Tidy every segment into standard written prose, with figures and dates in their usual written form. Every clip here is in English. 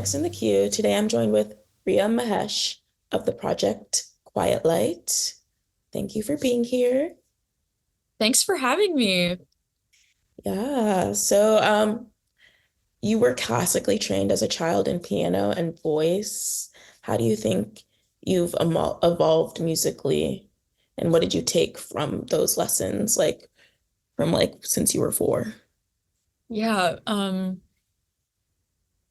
Next in the queue. Today I'm joined with Ria Mahesh of the project Quiet Light. Thank you for being here. Thanks for having me. Yeah, so you were classically trained as a child in piano and voice. How do you think you've evolved musically? And what did you take from those lessons, like from like since you were four? Yeah,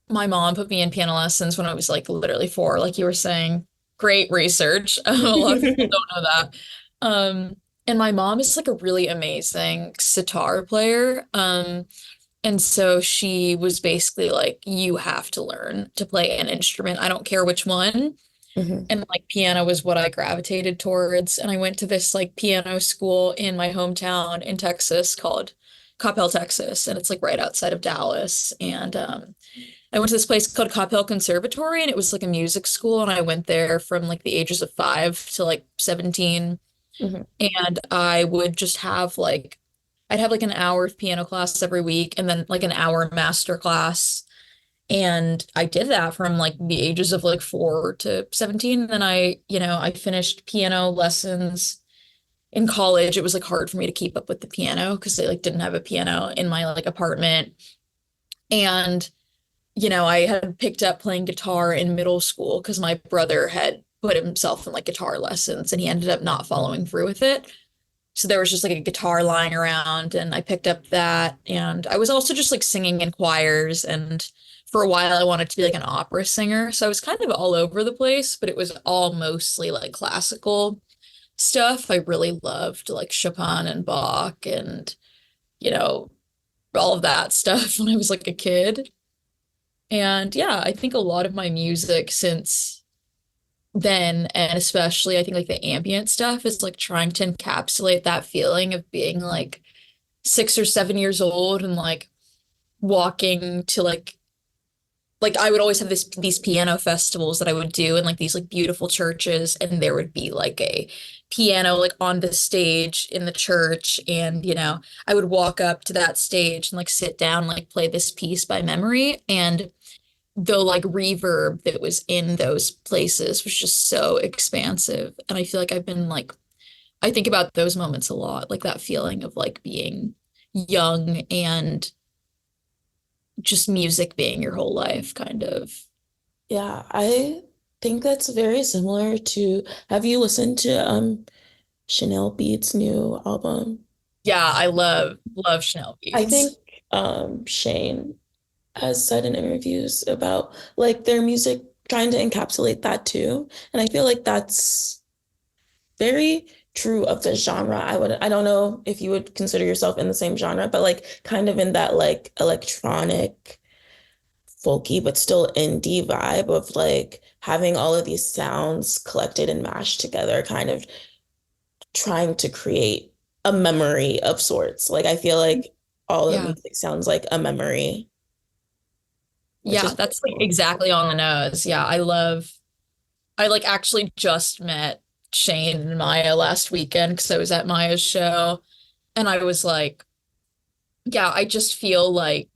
my mom put me in piano lessons when I was like literally four, like you were saying. Great research. A lot of people don't know that. And my mom is like a really amazing sitar player. And so she was basically like, you have to learn to play an instrument. I don't care which one. Mhm. And like piano was what I gravitated towards. And I went to this like piano school in my hometown in Texas called Coppell, Texas. And it's like right outside of Dallas. And I went to this place called Coppell Conservatory, and it was like a music school. And I went there from like the ages of 5 to like 17. Mhm. And I would just have like, I'd have like an hour of piano class every week and then like an hour master class. And I did that from like the ages of like 4 to 17. And then I finished piano lessons in college. It was like hard for me to keep up with the piano because I like didn't have a piano in my like apartment. And, I had picked up playing guitar in middle school because my brother had put himself in like guitar lessons and he ended up not following through with it. So there was just like a guitar lying around and I picked up that. And I was also just like singing in choirs. And for a while, I wanted to be like an opera singer. So I was kind of all over the place, but it was all mostly like classical stuff. I really loved like Chopin and Bach and, you know, all of that stuff when I was like a kid. And yeah, I think a lot of my music since then, and especially I think like the ambient stuff is like trying to encapsulate that feeling of being like 6 or 7 years old and like walking to like I would always have these piano festivals that I would do in like these like beautiful churches, and there would be like a piano like on the stage in the church, and I would walk up to that stage and like sit down and, like play this piece by memory, and the like reverb that was in those places was just so expansive. And I feel like I've been like I think about those moments a lot, like that feeling of like being young and just music being your whole life, kind of. Yeah, I think that's very similar to, have you listened to Chanel Beats' new album? Yeah, I love Chanel I think Beats. Shane has said in interviews about like their music trying to encapsulate that too. And I feel like that's very true of the genre. I don't know if you would consider yourself in the same genre, but like kind of in that like electronic, folky, but still indie vibe of like having all of these sounds collected and mashed together, kind of trying to create a memory of sorts. Like I feel like all the Yeah. music sounds like a memory, which Yeah, is that's like cool. exactly on the nose. Yeah, I like actually just met Shane and Maya last weekend because I was at Maya's show, and I was like, yeah, I just feel like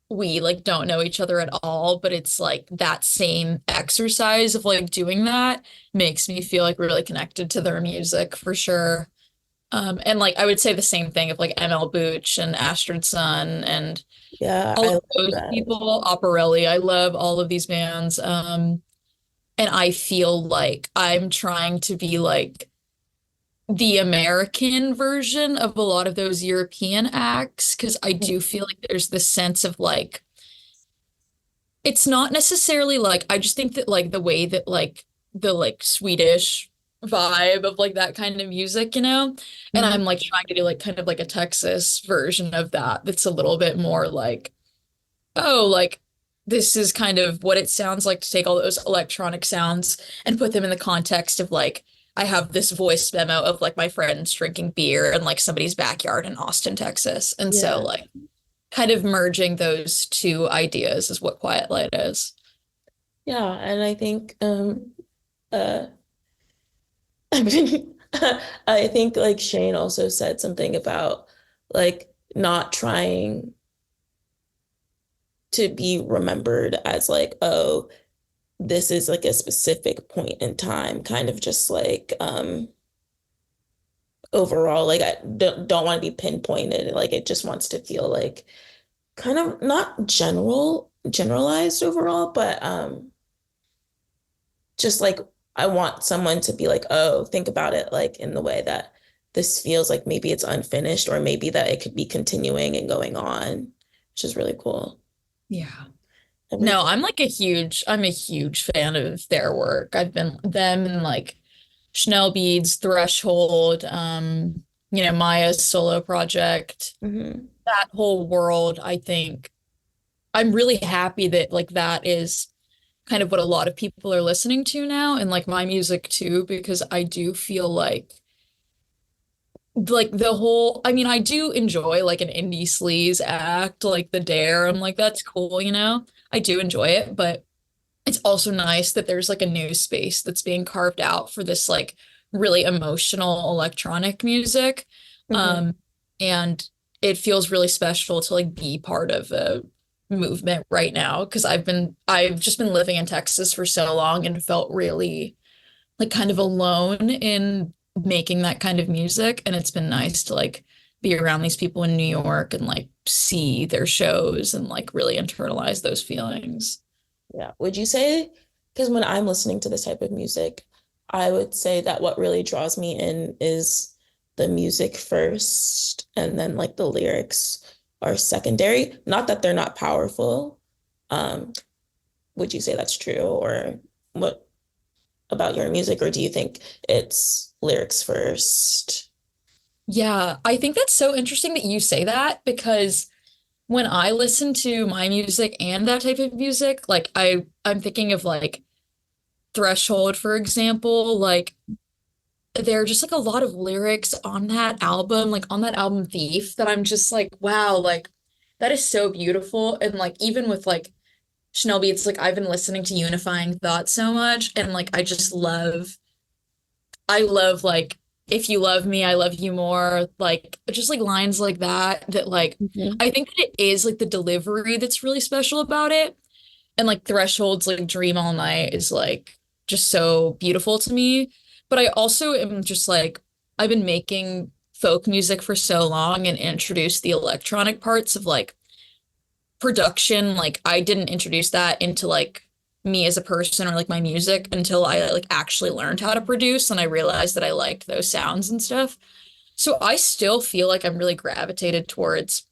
we like don't know each other at all, but it's like that same exercise of like doing that makes me feel like really connected to their music for sure. And like I would say the same thing of like ML Booch and Astrid Sun and Yeah, all I of love those that. people, Operelli. I love all of these bands. And I feel like I'm trying to be like the American version of a lot of those European acts because I do feel like there's this sense of like it's not necessarily like I just think that like the way that like the like Swedish vibe of like that kind of music, and Mhm. I'm like trying to do like kind of like a Texas version of that that's a little bit more like, oh, like this is kind of what it sounds like to take all those electronic sounds and put them in the context of like I have this voice memo of like my friends drinking beer in like somebody's backyard in Austin, Texas. And so Yeah. like kind of merging those two ideas is what Quiet Light is. Yeah, and I think uh I mean I think like Shane also said something about like not trying to be remembered as like, oh, this is like a specific point in time, kind of just like overall, like I don't want to be pinpointed. Like it just wants to feel like kind of not generalized overall, but just like I want someone to be like, oh, think about it like in the way that this feels like maybe it's unfinished or maybe that it could be continuing and going on, which is really cool. Yeah. Every No, I'm a huge fan of their work. I've been them and like Chanel Beads, Threshold, Maya's solo project, Mhm. that whole world, I think I'm really happy that like that is kind of what a lot of people are listening to now and like my music too, because I do feel like the whole I mean I do enjoy like an indie sleaze act like the Dare. I'm like that's cool, I do enjoy it, but it's also nice that there's like a new space that's being carved out for this like really emotional electronic music. Mhm. Um and it feels really special to like be part of a movement right now because I've just been living in Texas for so long and felt really like kind of alone in making that kind of music. And it's been nice to like be around these people in New York and like see their shows and like really internalize those feelings. Yeah. Would you say, because when I'm listening to this type of music, I would say that what really draws me in is the music first, and then like the lyrics are secondary. Not that they're not powerful. Um, would you say that's true, or what about your music, or do you think it's lyrics first? Yeah, I think that's so interesting that you say that because when I listen to my music and that type of music, like I'm thinking of like Threshold, for example, like there are just like a lot of lyrics on that album, like on that album Thief, that I'm just like, wow, like that is so beautiful. And like even with like Chanel Beats, like I've been listening to Unifying Thought so much, and like I love like if you love me, I love you more. Like just like lines like that that like Mhm. I think that it is like the delivery that's really special about it. And like Threshold's like Dream All Night is like just so beautiful to me. But I also am just like I've been making folk music for so long and introduced the electronic parts of like production. Like I didn't introduce that into like me as a person or like my music until I like actually learned how to produce and I realized that I liked those sounds and stuff. So I still feel like I'm really gravitated towards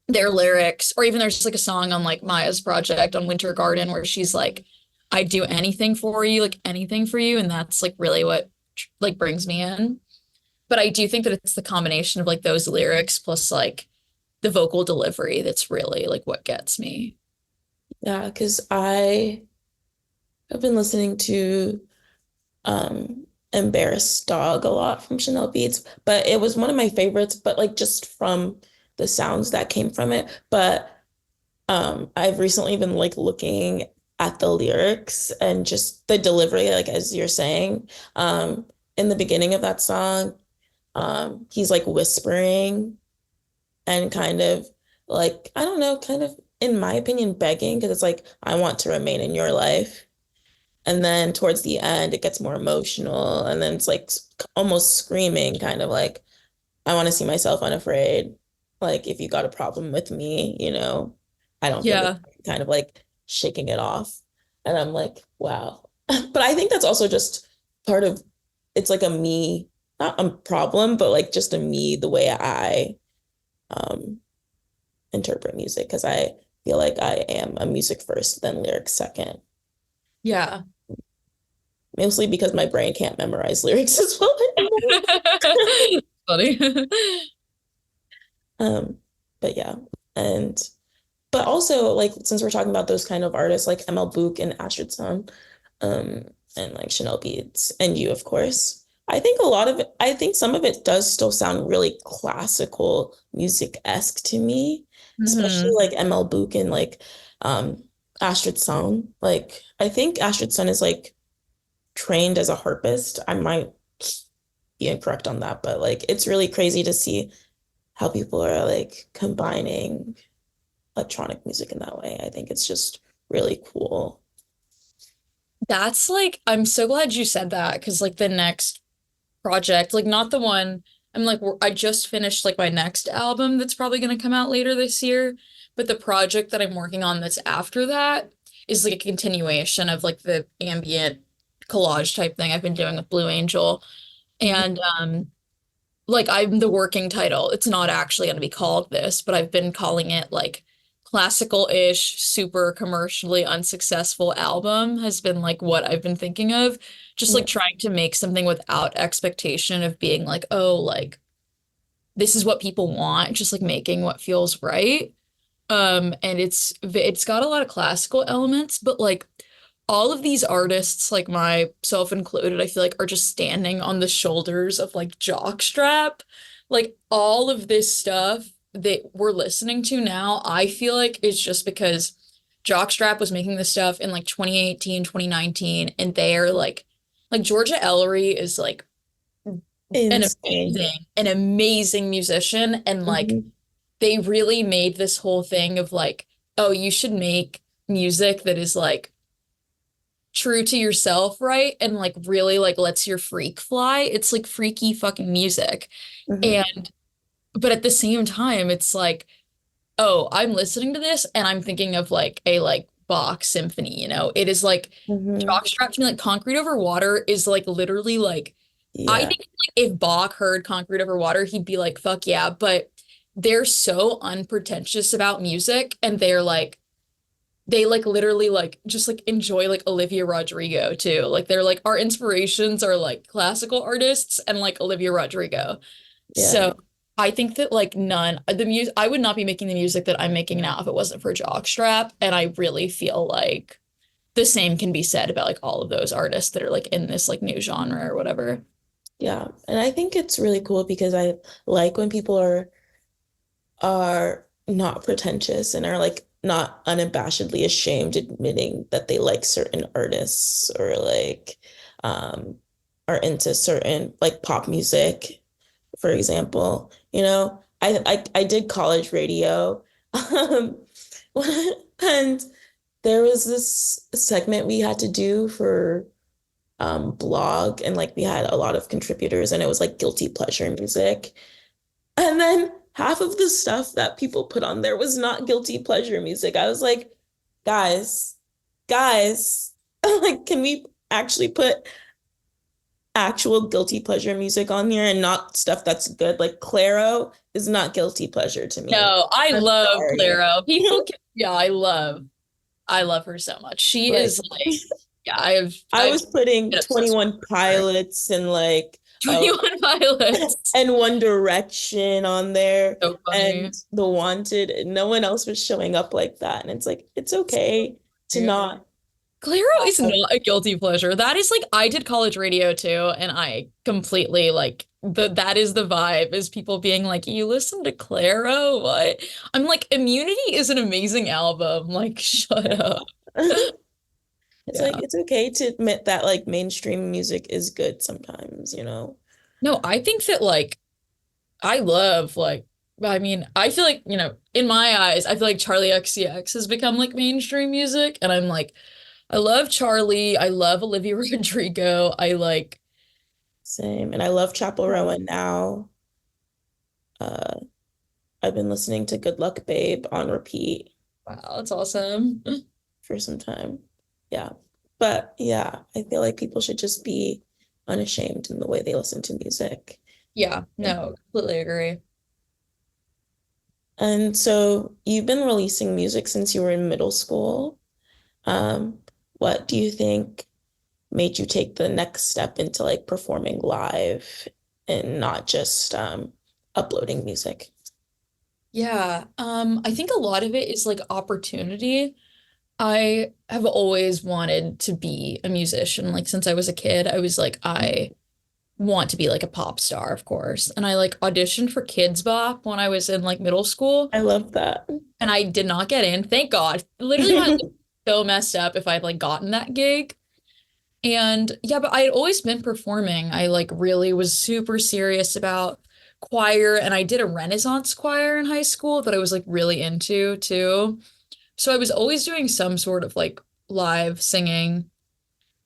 their lyrics, or even there's just like a song on like Maya's project on Winter Garden where she's like, I'd do anything for you, like anything for you. And that's like really what like brings me in. But I do think that it's the combination of like those lyrics plus like the vocal delivery that's really like what gets me. Yeah, because I have been listening to Embarrassed Dog a lot from Chanel Beats, but it was one of my favorites, but like just from the sounds that came from it. But I've recently been like looking at the lyrics and just the delivery, like as you're saying. In the beginning of that song, he's like whispering and kind of like, I don't know, kind of in my opinion, begging because it's like, I want to remain in your life. And then towards the end, it gets more emotional. And then it's like almost screaming, kind of like, I want to see myself unafraid. Like, if you got a problem with me, I don't give a Yeah. kind of like shaking it off. And I'm like, wow. But I think that's also just part of it's like a me, not a problem, but like just a me, the way I um, interpret music, because I feel like I am a music first, then lyrics second. Yeah. Mostly because my brain can't memorize lyrics as well anymore. Funny. Um, but yeah. And but also like since we're talking about those kind of artists like ML Book and Astrid Sun, um, and like Chanel Beats and you, of course, I think some of it does still sound really classical music-esque to me, especially Hmm. like ML Book and like um Astrid Sun. Like I think Astrid Sun is like trained as a harpist. I might be incorrect on that, but like it's really crazy to see how people are like combining. electronic music in that way. I think it's just really cool. That's like, I'm so glad you said that because like the next project, like not the one, I'm like, I just finished like my next album that's probably going to come out later this year, but the project that I'm working on that's after that is like a continuation of like the ambient collage type thing I've been doing with Blue Angel. Mhm. And like I'm the working title. It's not actually going to be called this, but I've been calling it like classical-ish, super commercially unsuccessful album has been like what I've been thinking of. Just like Yeah. trying to make something without expectation of being like, oh, like this is what people want, just like making what feels right. And it's got a lot of classical elements, but like all of these artists, like myself included, I feel like are just standing on the shoulders of like jockstrap. Like all of this stuff that we're listening to now, I feel like it's just because jockstrap was making this stuff in like 2018, 2019, and they're like Georgia Ellery is like Insane. an amazing musician, and like Hmm. they really made this whole thing of like, oh, you should make music that is like true to yourself, right? And like really like lets your freak fly. It's like freaky fucking music. Hmm. And but at the same time, it's like, oh, I'm listening to this and I'm thinking of like a like Bach symphony, you know? It is like Hmm. jockstrap to me, like Concrete Over Water is like literally like I Yeah. think like if Bach heard Concrete Over Water, he'd be like, fuck yeah. But they're so unpretentious about music and they're like they like literally like just like enjoy like Olivia Rodrigo too. Like they're like our inspirations are like classical artists and like Olivia Rodrigo. Yeah. So I think that like none the music I would not be making the music that I'm making now if it wasn't for Jockstrap. And I really feel like the same can be said about like all of those artists that are like in this like new genre or whatever. Yeah. And I think it's really cool because I like when people are not pretentious and are like not unabashedly ashamed admitting that they like certain artists or like um are into certain like pop music, for example. I did college radio. Um and there was this segment we had to do for blog, and like we had a lot of contributors, and it was like guilty pleasure music. And then half of the stuff that people put on there was not guilty pleasure music. I was like, guys, guys, like, can we actually put actual guilty pleasure music on here and not stuff that's good? Like, Clairo is not guilty pleasure to me. No, I I'm love sorry. Clairo. Yeah, I love her so much. She Like, is like, yeah, I I've was putting been obsessed with 21 her. Pilots and like 21 Pilots. and One Direction on there So funny. and The Wanted, and no one else was showing up like that. And it's like, it's okay to not Clairo is have, not a guilty pleasure. That is like I did college radio too, and I completely like that is the vibe is people being like, you listen to Clairo? What? I'm like, Immunity is an amazing album. Like, shut yeah. up. It's like, Yeah. it's okay to admit that like mainstream music is good sometimes, you know? No, I think that like I love like I mean, I feel like, you know, in my eyes, I feel like Charlie XCX has become like mainstream music and I'm like I love Charlie, I love Olivia Rodrigo. I like Same. And I love Chapel Rowan now. Uh, I've been listening to Good Luck Babe on repeat wow, that's awesome. for some time. Yeah. But yeah, I feel like people should just be unashamed in the way they listen to music. Yeah, no, completely agree. And so you've been releasing music since you were in middle school. What do you think made you take the next step into like performing live and not just uploading music? Yeah, I think a lot of it is like opportunity. I have always wanted to be a musician. Like since I was a kid, I was like, I want to be like a pop star, of course. And I like auditioned for Kids Bop when I was in like middle school, I love that. and I did not get in. Thank God. Literally, my life was so messed up if I'd like gotten that gig. And yeah, but I had always been performing. I like really was super serious about choir and I did a Renaissance choir in high school that I was like really into too. So I was always doing some sort of like live singing.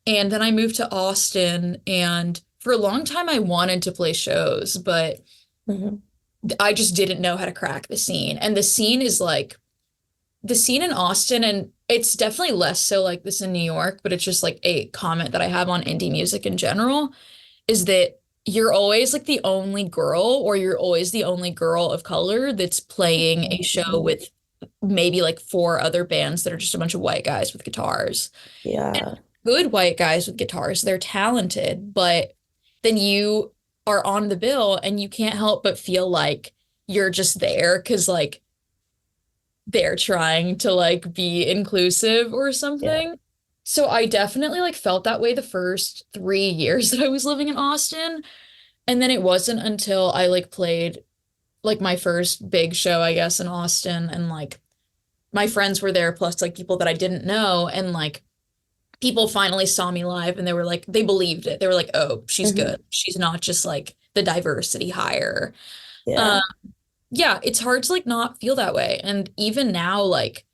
And then I moved to Austin and for a long time I wanted to play shows, but Hmm. I just didn't know how to crack the scene. And the scene is like the scene in Austin, and it's definitely less so like this in New York, but it's just like a comment that I have on indie music in general is that you're always like the only girl, or you're always the only girl of color that's playing a show with maybe like four other bands that are just a bunch of white guys with guitars. Yeah, Good white guys with guitars, they're talented, but then you are on the bill and you can't help but feel like you're just there because like they're trying to like be inclusive or yeah. something. So I definitely like felt that way the first 3 years that I was living in Austin. And then it wasn't until I like played like my first big show, I guess, in Austin, and like my friends were there, plus like people that I didn't know, and like people finally saw me live and they were like, they believed it. They were like, oh, she's Hmm. good. She's not just like the diversity hire. Yeah. Um, yeah, it's hard to like not feel that way. And even now, like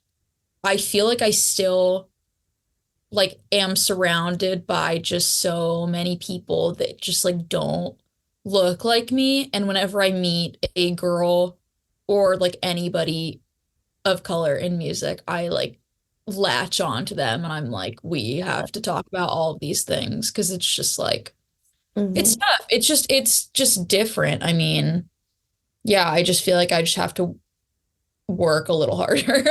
I feel like I still like am surrounded by just so many people that just like don't look like me. And whenever I meet a girl or like anybody of color in music, I like latch on to them and I'm like, we have to talk about all of these things because it's just like it's Hmm. tough. It's just different. I mean, yeah, I just feel like I just have to work a little harder.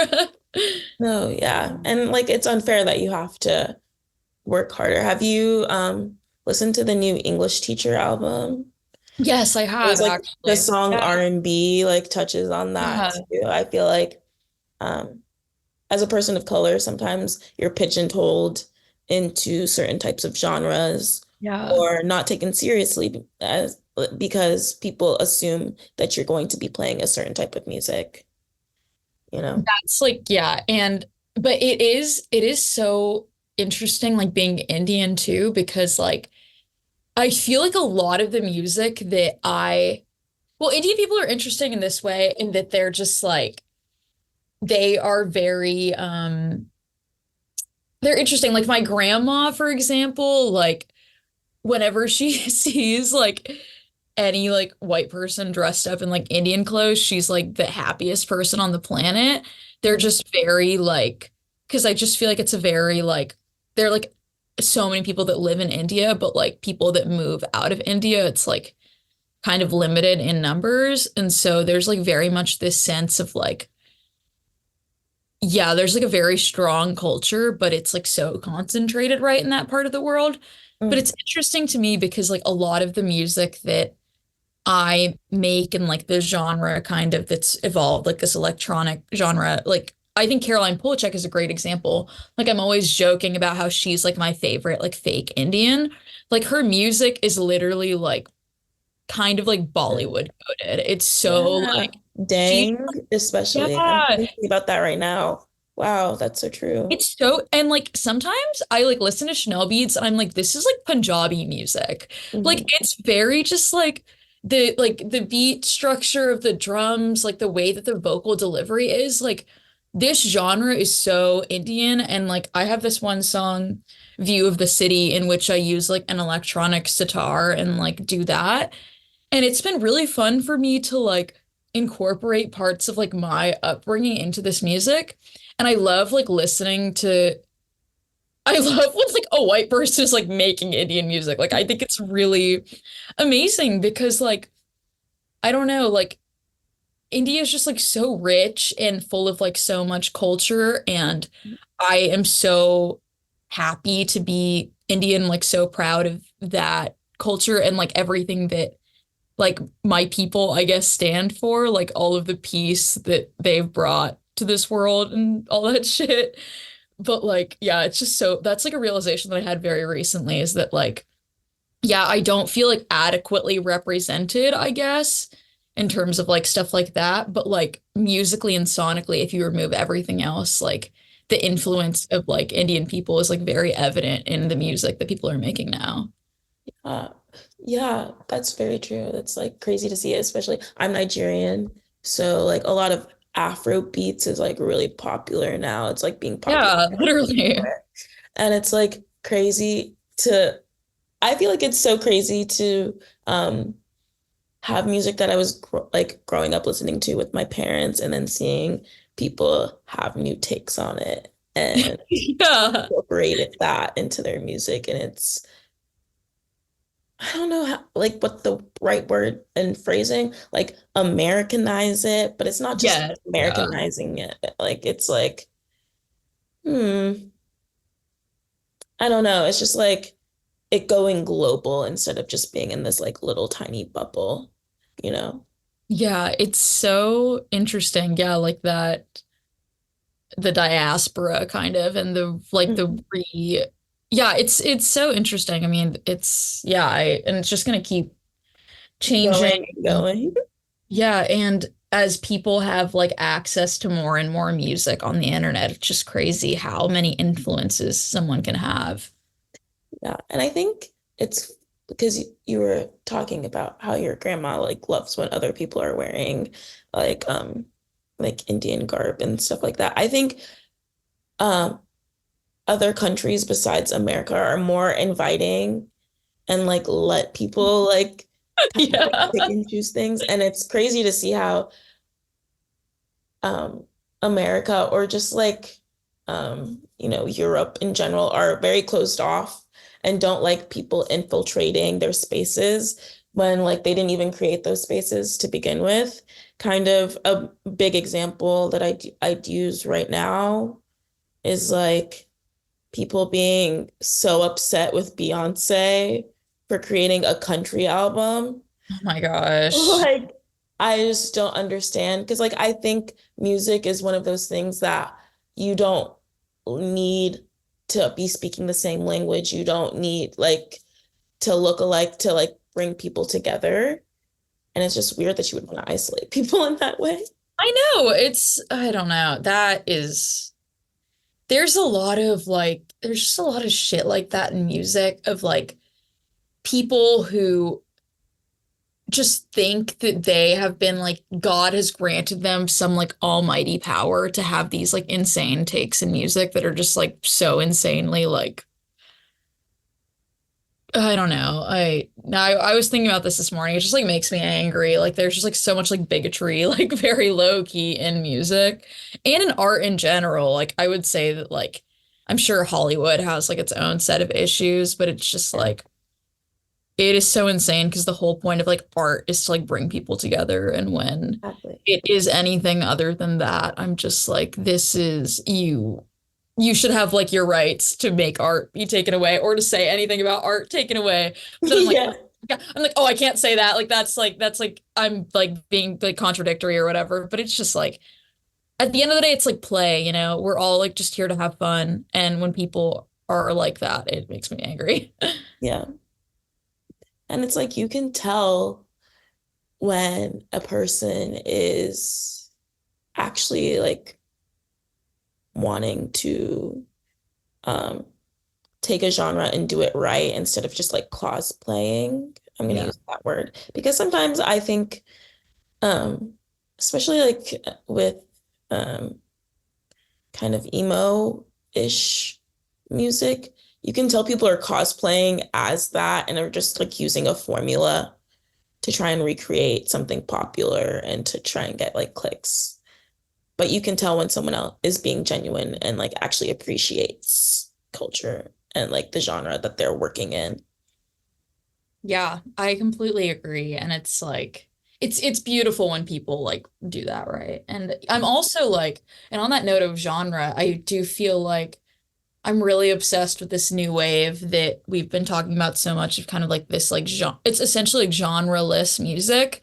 No, yeah. And like it's unfair that you have to work harder. Have you listened to the new English Teacher album? Yes, I There's have like the actually. song Yeah. R&B like touches on that Yeah. too. I feel like um as a person of color, sometimes you're pigeonholed into certain types of genres Yeah. or not taken seriously as because people assume that you're going to be playing a certain type of music, you know? That's like, yeah. And, but it is so interesting, like being Indian too, because like I feel like a lot of the music that well, Indian people are interesting in this way, in that they're just like, they are very, they're interesting. Like my grandma, for example, like whenever she sees like any like white person dressed up in like Indian clothes, she's like the happiest person on the planet. They're Mhm. just very like, because I just feel like it's a very like, they're like so many people that live in India, but like people that move out of India, it's like kind of limited in numbers. And so there's like very much this sense of like, yeah, there's like a very strong culture, but it's like so concentrated right in that part of the world. But Mm. it's interesting to me because like a lot of the music that I make and like the genre kind of that's evolved, like this electronic genre, like I think Caroline Polachek is a great example. Like I'm always joking about how she's like my favorite like fake Indian. Like her music is literally like kind of like Bollywood coded. It's so Yeah. like she Dang, especially. I'm yeah. thinking about that right now. Wow, that's so true. It's so, and like sometimes I like listen to Chanel beats and I'm like, this is like Punjabi music. Like Hmm. it's very just like the beat structure of the drums, like the way that the vocal delivery is, like this genre is so Indian. And like I have this one song, View of the City, in which I use like an electronic sitar and like do that. And it's been really fun for me to like incorporate parts of like my upbringing into this music. And I love like listening to, I love when like a white person is like making Indian music. Like I think it's really amazing because like, I don't know, like India is just like so rich and full of like so much culture. And I am so happy to be Indian, like so proud of that culture and like everything that like my people, I guess, stand for, like all of the peace that they've brought to this world and all that shit. But like, yeah, it's just so that's like a realization that I had very recently is that like, yeah, I don't feel like adequately represented, I guess, in terms of like stuff like that. But like musically and sonically, if you remove everything else, like the influence of like Indian people is like very evident in the music that people are making now. Uh, Yeah, that's very true. That's like crazy to see, especially I'm Nigerian. So like a lot of Afro beats is like really popular now. It's like being popular Yeah, literally. everywhere. And it's like crazy to I feel like it's so crazy to have music that I was like growing up listening to with my parents and then seeing people have new takes on it and Yeah. incorporated that into their music. And it's, I don't know how, like what the right word and phrasing, like Americanize it, but it's not just Yes. Yeah. Americanizing it. Like it's like, hmm, I don't know. It's just like it going global instead of just being in this like little tiny bubble, you know? Yeah, it's so interesting. Yeah, like that the diaspora kind of and the like the Mhm. re yeah, it's so interesting. I mean, it's yeah, and it's just gonna keep changing. Going and going. Yeah, and as people have like access to more and more music on the internet, it's just crazy how many influences someone can have. Yeah. And I think it's because you were talking about how your grandma like loves when other people are wearing like like Indian garb and stuff like that. I think um other countries besides America are more inviting and like let people like kind of like Yeah. pick and choose things. And it's crazy to see how America or just like Europe in general are very closed off and don't like people infiltrating their spaces when like they didn't even create those spaces to begin with. Kind of a big example that I'd use right now is like people being so upset with Beyonce for creating a country album. Oh my gosh. Like, I just don't understand because, like, I think music is one of those things that you don't need to be speaking the same language. You don't need like to look alike to like bring people together. And it's just weird that you would want to isolate people in that way. I know. I don't know. There's a lot of like, there's just a lot of shit like that in music of like people who just think that they have been like, God has granted them some like almighty power to have these like insane takes in music that are just like so insanely like, I don't know. I was thinking about this morning. It just like makes me angry. Like there's just like so much like bigotry, like very low key in music and in art in general. Like I would say that like I'm sure Hollywood has like its own set of issues, but it's just Yeah, like it is so insane because the whole point of like art is to like bring people together. And when exactly. it is anything other than that, I'm just like, this is you. You should have like your rights to make art be taken away or to say anything about art taken away. But then I'm like, Yeah, I'm like, oh, I can't say that. Like that's like I'm like being like contradictory or whatever. But it's just like at the end of the day, it's like play, you know. We're all like just here to have fun. And when people are like that, it makes me angry. yeah. And it's like you can tell when a person is actually like wanting to um take a genre and do it right instead of just like cosplaying. I'm gonna Yeah. use that word because sometimes I think um especially like with um kind of emo-ish music, you can tell people are cosplaying as that and are just like using a formula to try and recreate something popular and to try and get like clicks. But you can tell when someone else is being genuine and like actually appreciates culture and like the genre that they're working in. Yeah, I completely agree. And it's like it's beautiful when people like do that, right? And I'm also like, and on that note of genre, I do feel like I'm really obsessed with this new wave that we've been talking about so much of kind of like this like genre it's essentially like genreless music.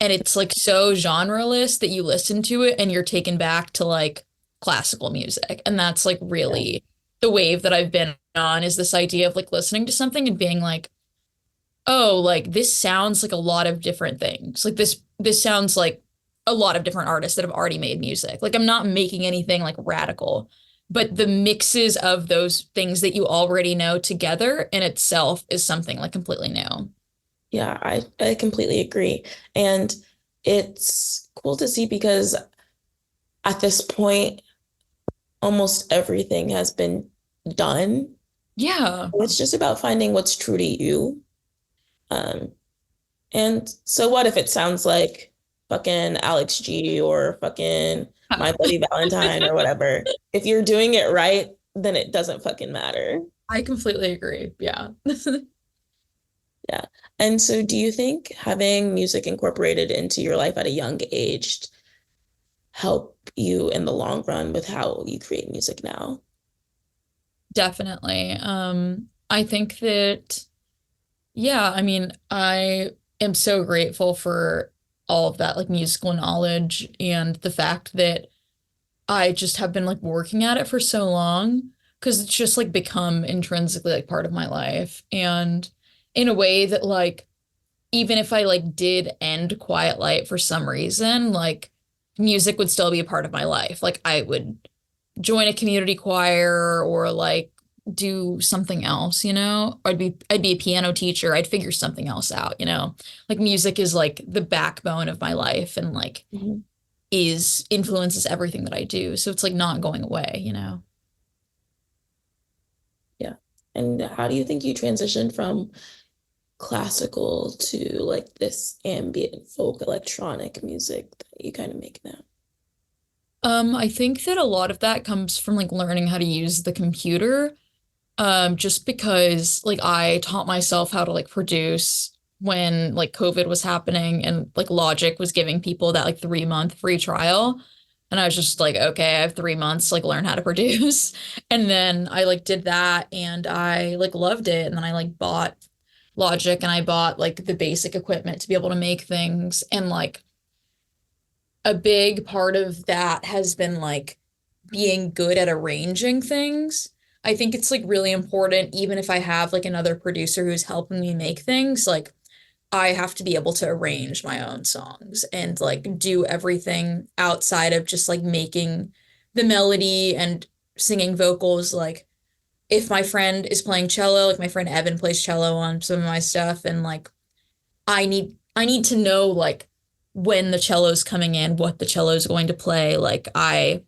And it's like so genreless that you listen to it and you're taken back to like classical music. And that's like Yeah. really the wave that I've been on is this idea of like listening to something and being like, oh, like this sounds like a lot of different things. Like this sounds like a lot of different artists that have already made music. Like I'm not making anything like radical, but the mixes of those things that you already know together in itself is something like completely new. Yeah, I completely agree. And it's cool to see because at this point, almost everything has been done. Yeah. It's just about finding what's true to you. Um, and so what if it sounds like fucking Alex G or fucking My Bloody Valentine or whatever? If you're doing it right, then it doesn't fucking matter. I completely agree. Yeah. Yeah. And so do you think having music incorporated into your life at a young age help you in the long run with how you create music now? Definitely. I think that, yeah, I mean, I am so grateful for all of that, like musical knowledge and the fact that I just have been like working at it for so long because it's just like become intrinsically like part of my life. And in a way that like even if I like did end Quiet Light for some reason, like music would still be a part of my life. Like I would join a community choir or like do something else, you know? Or I'd be a piano teacher. I'd figure something else out, you know? Like music is like the backbone of my life and like Mhm. is influences everything that I do. So it's like not going away, you know? Yeah. And how do you think you transitioned from classical to like this ambient folk electronic music that you kind of make now? I think that a lot of that comes from like learning how to use the computer. Just because like I taught myself how to like produce when like COVID was happening and like Logic was giving people that like 3 month free trial. And I was just like, okay, I have 3 months to like learn how to produce. And then I like did that and I like loved it. And then I like bought Logic and I bought like the basic equipment to be able to make things. And like a big part of that has been like being good at arranging things. I think it's like really important, even if I have like another producer who's helping me make things, like I have to be able to arrange my own songs and like do everything outside of just like making the melody and singing vocals. Like if my friend is playing cello, like my friend Evan plays cello on some of my stuff, and like I need to know like when the cello's coming in, what the cello is going to play. Like I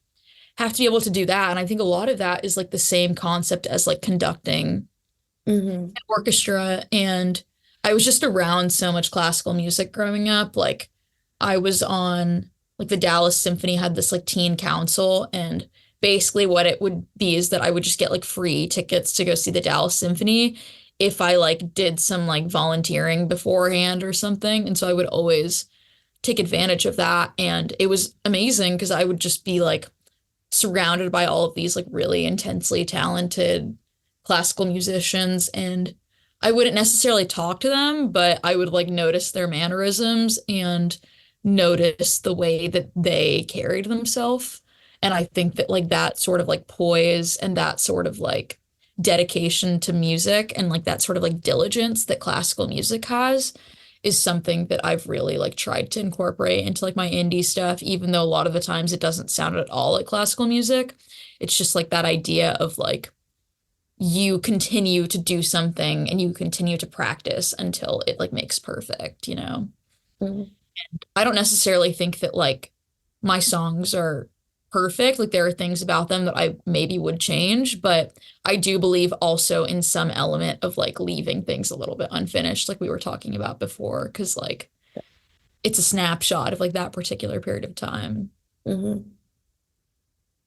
have to be able to do that. And I think a lot of that is like the same concept as like conducting Hmm. an orchestra. And I was just around so much classical music growing up. Like I was on like the Dallas Symphony had this like teen council and basically what it would be is that I would just get like free tickets to go see the Dallas Symphony if I like did some like volunteering beforehand or something. And so I would always take advantage of that. And it was amazing because I would just be like surrounded by all of these like really intensely talented classical musicians and I wouldn't necessarily talk to them, but I would like notice their mannerisms and notice the way that they carried themselves. And I think that like that sort of like poise and that sort of like dedication to music and like that sort of like diligence that classical music has is something that I've really like tried to incorporate into like my indie stuff, even though a lot of the times it doesn't sound at all like classical music. It's just like that idea of like you continue to do something and you continue to practice until it like makes perfect, you know? Hmm. I don't necessarily think that like my songs are perfect. Like there are things about them that I maybe would change, but I do believe also in some element of like leaving things a little bit unfinished, like we were talking about before, because like it's a snapshot of like that particular period of time. Hmm.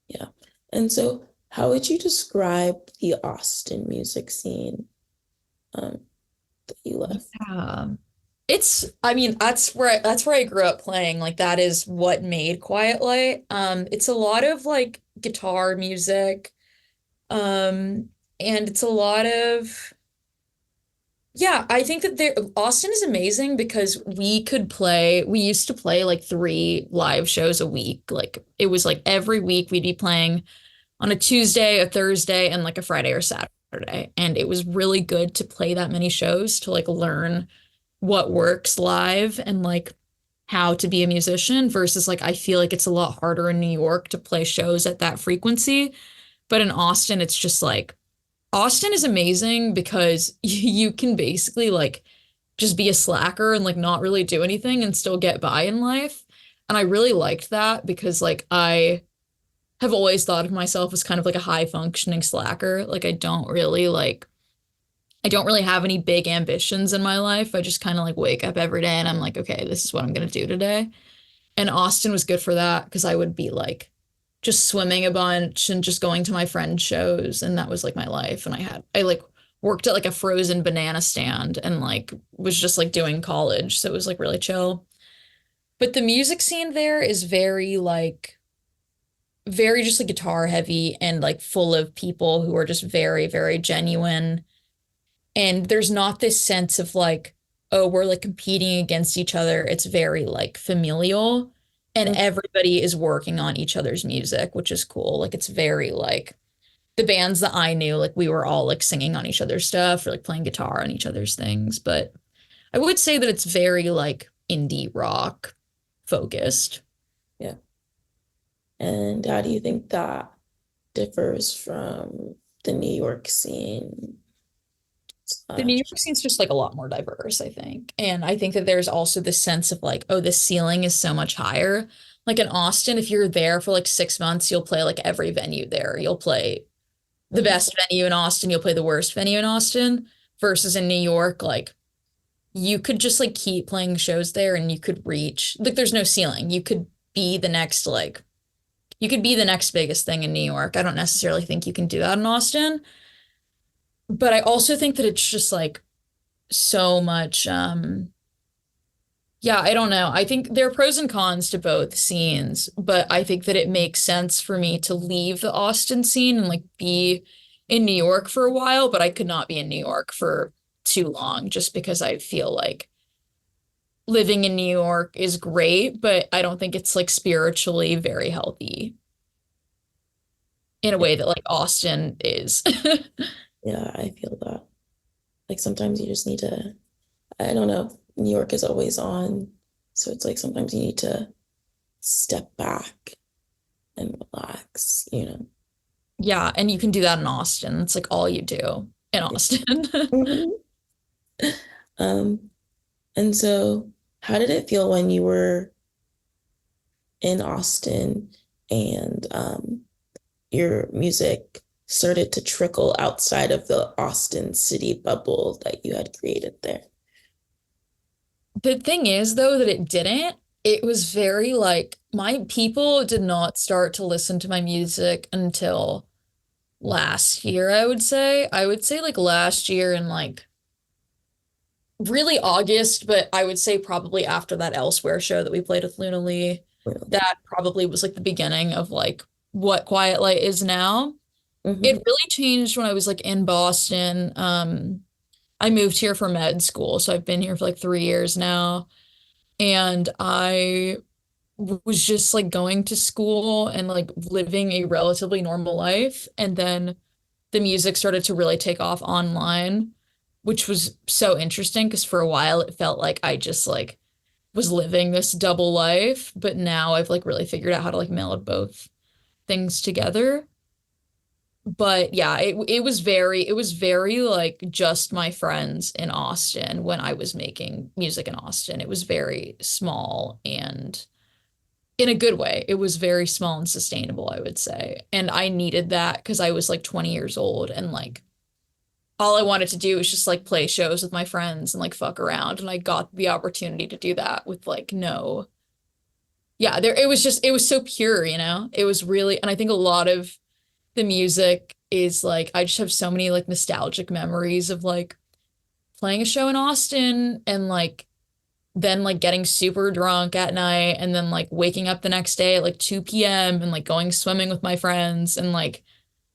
Yeah. And so how would you describe the Austin music scene um, that you left? Yeah. I mean, that's where I grew up playing. Like that is what made Quiet Light. It's a lot of like guitar music. Um, and it's a lot of yeah, I think that Austin is amazing because we used to play like 3 live shows a week. Like it was like every week we'd be playing on a Tuesday, a Thursday, and like a Friday or Saturday. And it was really good to play that many shows to like learn what works live and like how to be a musician versus like I feel like it's a lot harder in New York to play shows at that frequency. But in Austin, it's just like Austin is amazing because you can basically like just be a slacker and like not really do anything and still get by in life. And I really liked that because like I have always thought of myself as kind of like a high functioning slacker. Like I don't really have any big ambitions in my life. I just kind of like wake up every day and I'm like, okay, this is what I'm gonna do today. And Austin was good for that because I would be like just swimming a bunch and just going to my friends' shows, and that was like my life. And I like worked at like a frozen banana stand and like was just like doing college, so it was like really chill. But the music scene there is very just like guitar heavy and like full of people who are just very, very genuine. And there's not this sense of like, oh, we're like competing against each other. It's very like familial and Mm. everybody is working on each other's music, which is cool. Like it's very like the bands that I knew, like we were all like singing on each other's stuff or like playing guitar on each other's things. But I would say that it's very like indie rock focused. Yeah. And how do you think that differs from the New York scene? The New York scene's just like a lot more diverse, I think. And I think that there's also this sense of like, oh, the ceiling is so much higher. Like in Austin, if you're there for like 6 months, you'll play like every venue there. You'll play the Mhm. best venue in Austin, you'll play the worst venue in Austin, versus in New York, like you could just like keep playing shows there and you could reach like there's no ceiling. You could be the next like you could be the next biggest thing in New York. I don't necessarily think you can do that in Austin, but I also think that it's just like so much yeah, I don't know. I think there are pros and cons to both scenes, but I think that it makes sense for me to leave the Austin scene and like be in New York for a while, but I could not be in New York for too long just because I feel like living in New York is great, but I don't think it's like spiritually very healthy in a Yeah, way that like Austin is. yeah, I feel that. Like sometimes you just need to, I don't know, New York is always on. So it's like sometimes you need to step back and relax. Yeah, and you can do that in Austin. It's like all you do in Austin. Mhm. Um, and so how did it feel when you were in Austin and your music started to trickle outside of the Austin city bubble that you had created there? The thing is, though, that it didn't. It was very like my people did not start to listen to my music until last year, I would say. I would say like last year in like really August, but I would say probably after that Elsewhere show that we played with Luna Lee. Really? That probably was like the beginning of like what Quiet Light is now. Hmm. It really changed when I was like in Boston. I moved here for med school, so I've been here for like 3 years now. And I was just like going to school and like living a relatively normal life. And then the music started to really take off online, which was so interesting because for a while it felt like I just like was living this double life. But now I've like really figured out how to like meld both things together. But yeah, it was very like just my friends in Austin when I was making music in Austin. It was very small and in a good way. It was very small and sustainable, I would say. And I needed that because I was like 20 years old and like all I wanted to do was just like play shows with my friends and like fuck around. And I got the opportunity to do that with like no, yeah, there it was so pure, you know? It was really, and I think a lot of the music is like I just have so many like nostalgic memories of like playing a show in Austin and like then like getting super drunk at night and then like waking up the next day at like 2 p.m. and like going swimming with my friends and like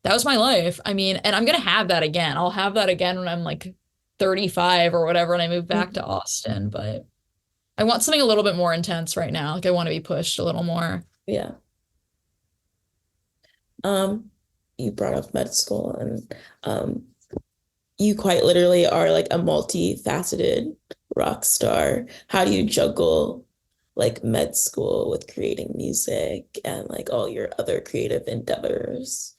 that was my life. I mean, and I'm gonna have that again. I'll have that again when I'm like 35 or whatever and I move back to Austin, but I want something a little bit more intense right now. Like I want to be pushed a little more. Yeah. Um, you brought up med school and um you quite literally are like a multifaceted rock star. How do you juggle like med school with creating music and like all your other creative endeavors?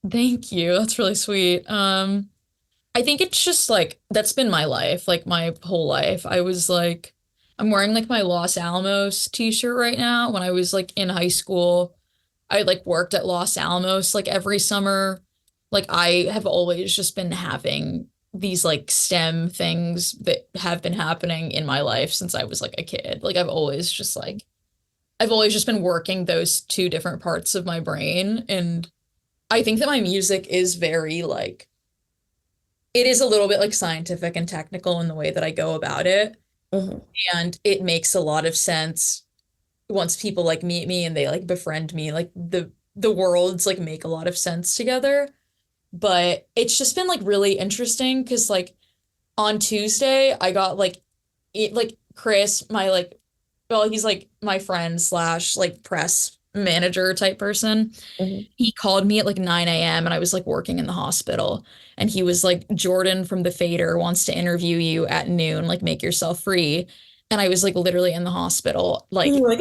Thank you. That's really sweet. I think it's just like that's been my life, like my whole life. I was like I'm wearing like my Los Alamos t-shirt right now. When I was like in high school, I like worked at Los Alamos like every summer. Like I have always just been having these like STEM things that have been happening in my life since I was like a kid. Like I've always just been working those two different parts of my brain. And I think that my music is very like it is a little bit like scientific and technical in the way that I go about it. Mhm. And it makes a lot of sense once people like meet me and they like befriend me. Like the worlds like make a lot of sense together. But it's just been like really interesting because like on Tuesday I got like it like Chris, my like well, he's like my friend slash like press manager type person. Mhm. He called me at like 9 a.m. and I was like working in the hospital. And he was like, Jordan from The Fader wants to interview you at noon, like make yourself free. And I was like literally in the hospital, And like you're like,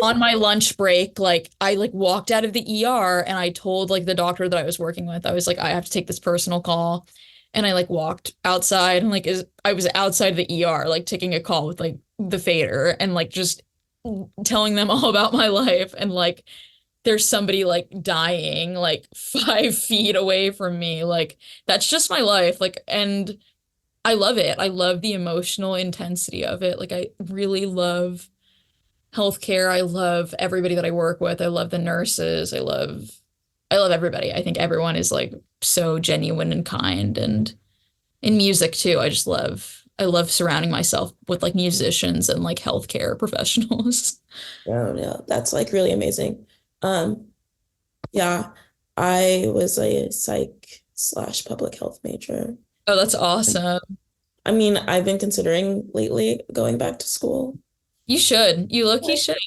on my lunch break, like I like walked out of the ER and I told like the doctor that I was working with, I was like, I have to take this personal call. And I like walked outside and like I was outside the ER, like taking a call with like the fader and like just telling them all about my life. And like there's somebody like dying like 5 feet away from me. Like that's just my life. Like, and I love it. I love the emotional intensity of it. Like I really love healthcare. I love everybody that I work with. I love the nurses. I love everybody. I think everyone is like so genuine and kind and in music too. I love surrounding myself with like musicians and like healthcare professionals. oh no, that's like really amazing. Um, yeah, I was a psych slash public health major. Oh, that's awesome. I mean, I've been considering lately going back to school. You should. You should.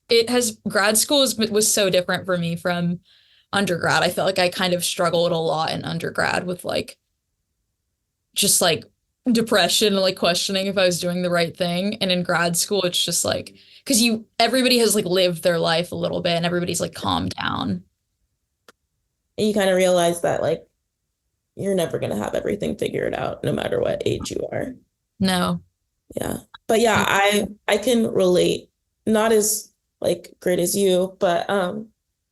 It has grad school was so different for me from undergrad. I felt like I kind of struggled a lot in undergrad with like just like depression and like questioning if I was doing the right thing. And in grad school, it's just like because everybody has like lived their life a little bit and everybody's like calmed down. And you kind of realize that like you're never gonna have everything figured out no matter what age you are. No. Yeah. But yeah, I can relate. Not as like great as you, but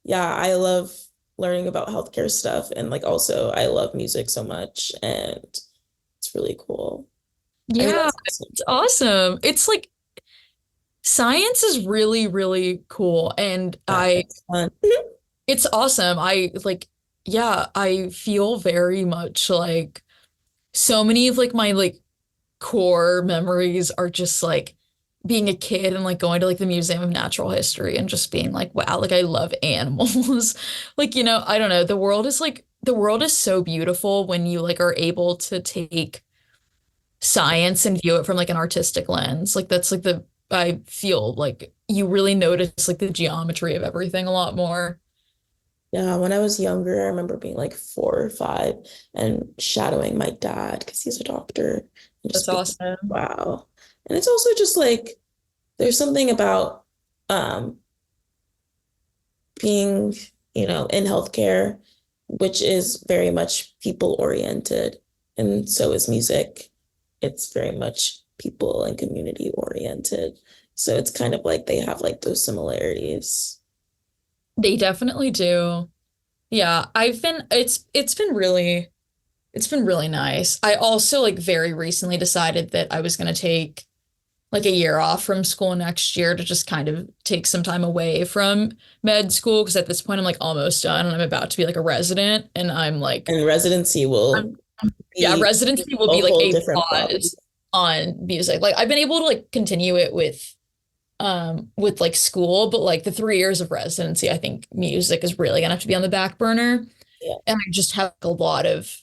yeah, I love learning about healthcare stuff and like also I love music so much and it's really cool. I mean, Yeah, that's awesome. it's awesome. It's like science is really, really cool. And Yeah, it's fun. it's awesome. Yeah, I feel very much like so many of like my like core memories are just like being a kid and like going to like the Museum of Natural History and just being like, wow, like I love animals. Like, I don't know, the world is so beautiful when you like are able to take science and view it from like an artistic lens. Like that's like I feel like you really notice like the geometry of everything a lot more. Yeah, when I was younger, I remember being like 4 or 5 and shadowing my dad because he's a doctor and That's just being, awesome. wow. And it's also just like there's something about um being, in healthcare, which is very much people oriented, and so is music. It's very much people and community oriented. So it's kind of like they have like those similarities. They definitely do. Yeah, it's been really nice. I also like very recently decided that I was going to take like a year off from school next year to just kind of take some time away from med school because at this point I'm like almost done and I'm about to be like a resident and I'm like And residency will yeah, be residency will a be like whole a different problem. pause on music. Like I've been able to like continue it with like school, but like the 3 years of residency, I think music is really gonna have to be on the back burner. Yeah. And I just have a lot of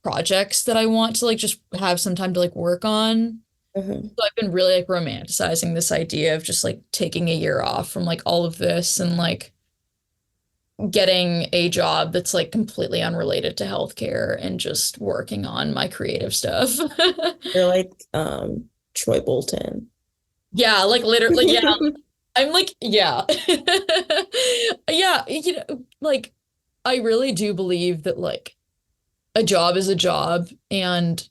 projects that I want to like just have some time to like work on. Mhm. So I've been really like romanticizing this idea of just like taking a year off from like all of this and like getting a job that's like completely unrelated to healthcare and just working on my creative stuff. They're like Troy Bolton. Yeah, like literally, yeah. I'm like, yeah. Yeah, like I really do believe that like a job is a job, and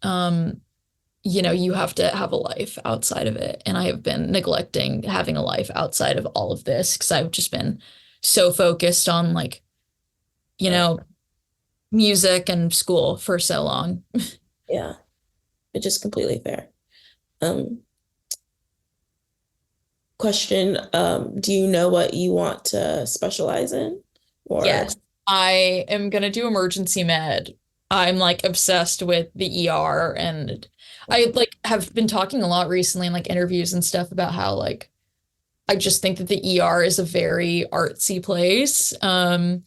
you have to have a life outside of it. And I have been neglecting having a life outside of all of this because I've just been so focused on like, you Right. know, music and school for so long. Yeah, which is completely fair. Um, Question, do you know what you want to specialize in? Or Yes, I am gonna do emergency med. I'm like obsessed with the ER, and I like have been talking a lot recently in like interviews and stuff about how like I just think that the ER is a very artsy place. Mhm.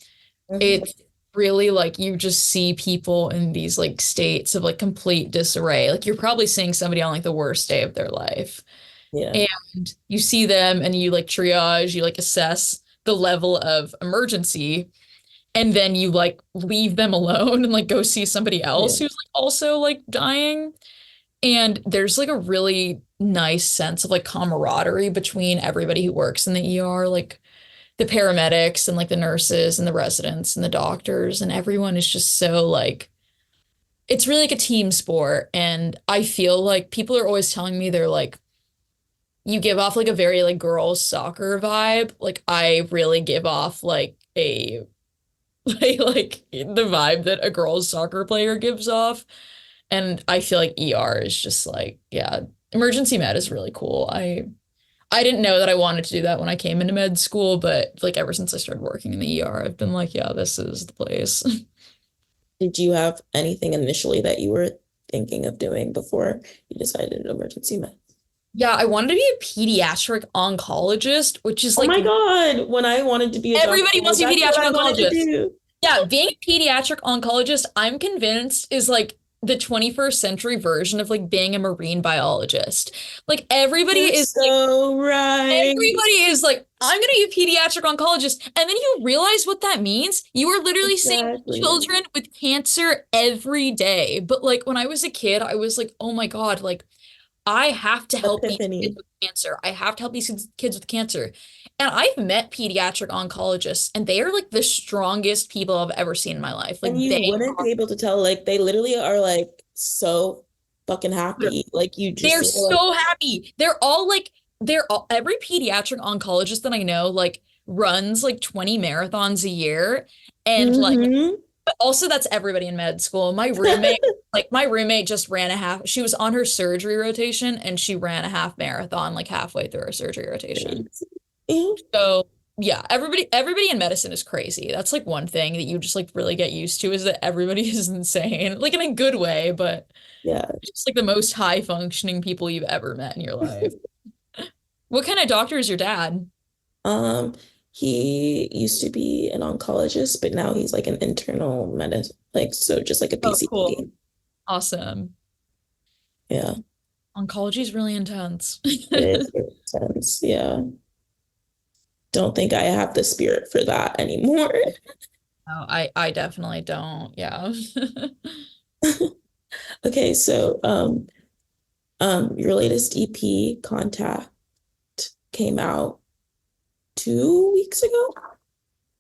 It's really like you just see people in these like states of like complete disarray. Like you're probably seeing somebody on like the worst day of their life. Yeah, And you see them and you like triage, you like assess the level of emergency, and then you like leave them alone and like go see somebody yeah, else who's like also like dying. And there's like a really nice sense of like camaraderie between everybody who works in the ER, like the paramedics and like the nurses and the residents and the doctors, and everyone is just so like it's really like a team sport. And I feel like people are always telling me they're like you give off like a very like girls soccer vibe. Like I really give off like a like the vibe that a girls soccer player gives off. And I feel like ER is just like, yeah, emergency med is really cool. I didn't know that I wanted to do that when I came into med school, but like ever since I started working in the ER, I've been like, yeah, this is the place. did you have anything initially that you were thinking of doing before you decided emergency med? Yeah, I wanted to be a pediatric oncologist, which is Oh like my God, when I wanted to be a everybody doctor, wants to be a that's what pediatric I wanted to oncologist. do. Yeah, being a pediatric oncologist, I'm convinced is like the 21st century version of like being a marine biologist. Like You're so right. everybody is like, I'm gonna be a pediatric oncologist. And then you realize what that means. You are literally seeing Exactly. children with cancer every day. But like when I was a kid, I was like, oh my God, like I have to help these kids Epiphany. with cancer. I have to help these kids with cancer. And I've met pediatric oncologists, and they are like the strongest people I've ever seen in my life. And Like you they wouldn't are be able to tell, like, they literally are like so fucking happy. Like, you they're just feel like, so happy. They're all every pediatric oncologist that I know like runs like 20 marathons a year. And like mm-hmm. but also that's everybody in med school. My roommate just ran a half. She was on her surgery rotation and she ran a half marathon like halfway through her surgery rotation. So yeah, everybody in medicine is crazy. That's like one thing that you just like really get used to is that everybody is insane. Like in a good way, but Yeah. just like the most high functioning people you've ever met in your life. What kind of doctor is your dad? Um, he used to be an oncologist, but now he's like an internal medicine, like, so just like a Oh, cool. PCP. Awesome. Yeah. Oncology is really intense. It is very intense. Yeah. Don't think I have the spirit for that anymore. No, I definitely don't. Yeah. Okay, so your latest EP Contact came out 2 weeks ago.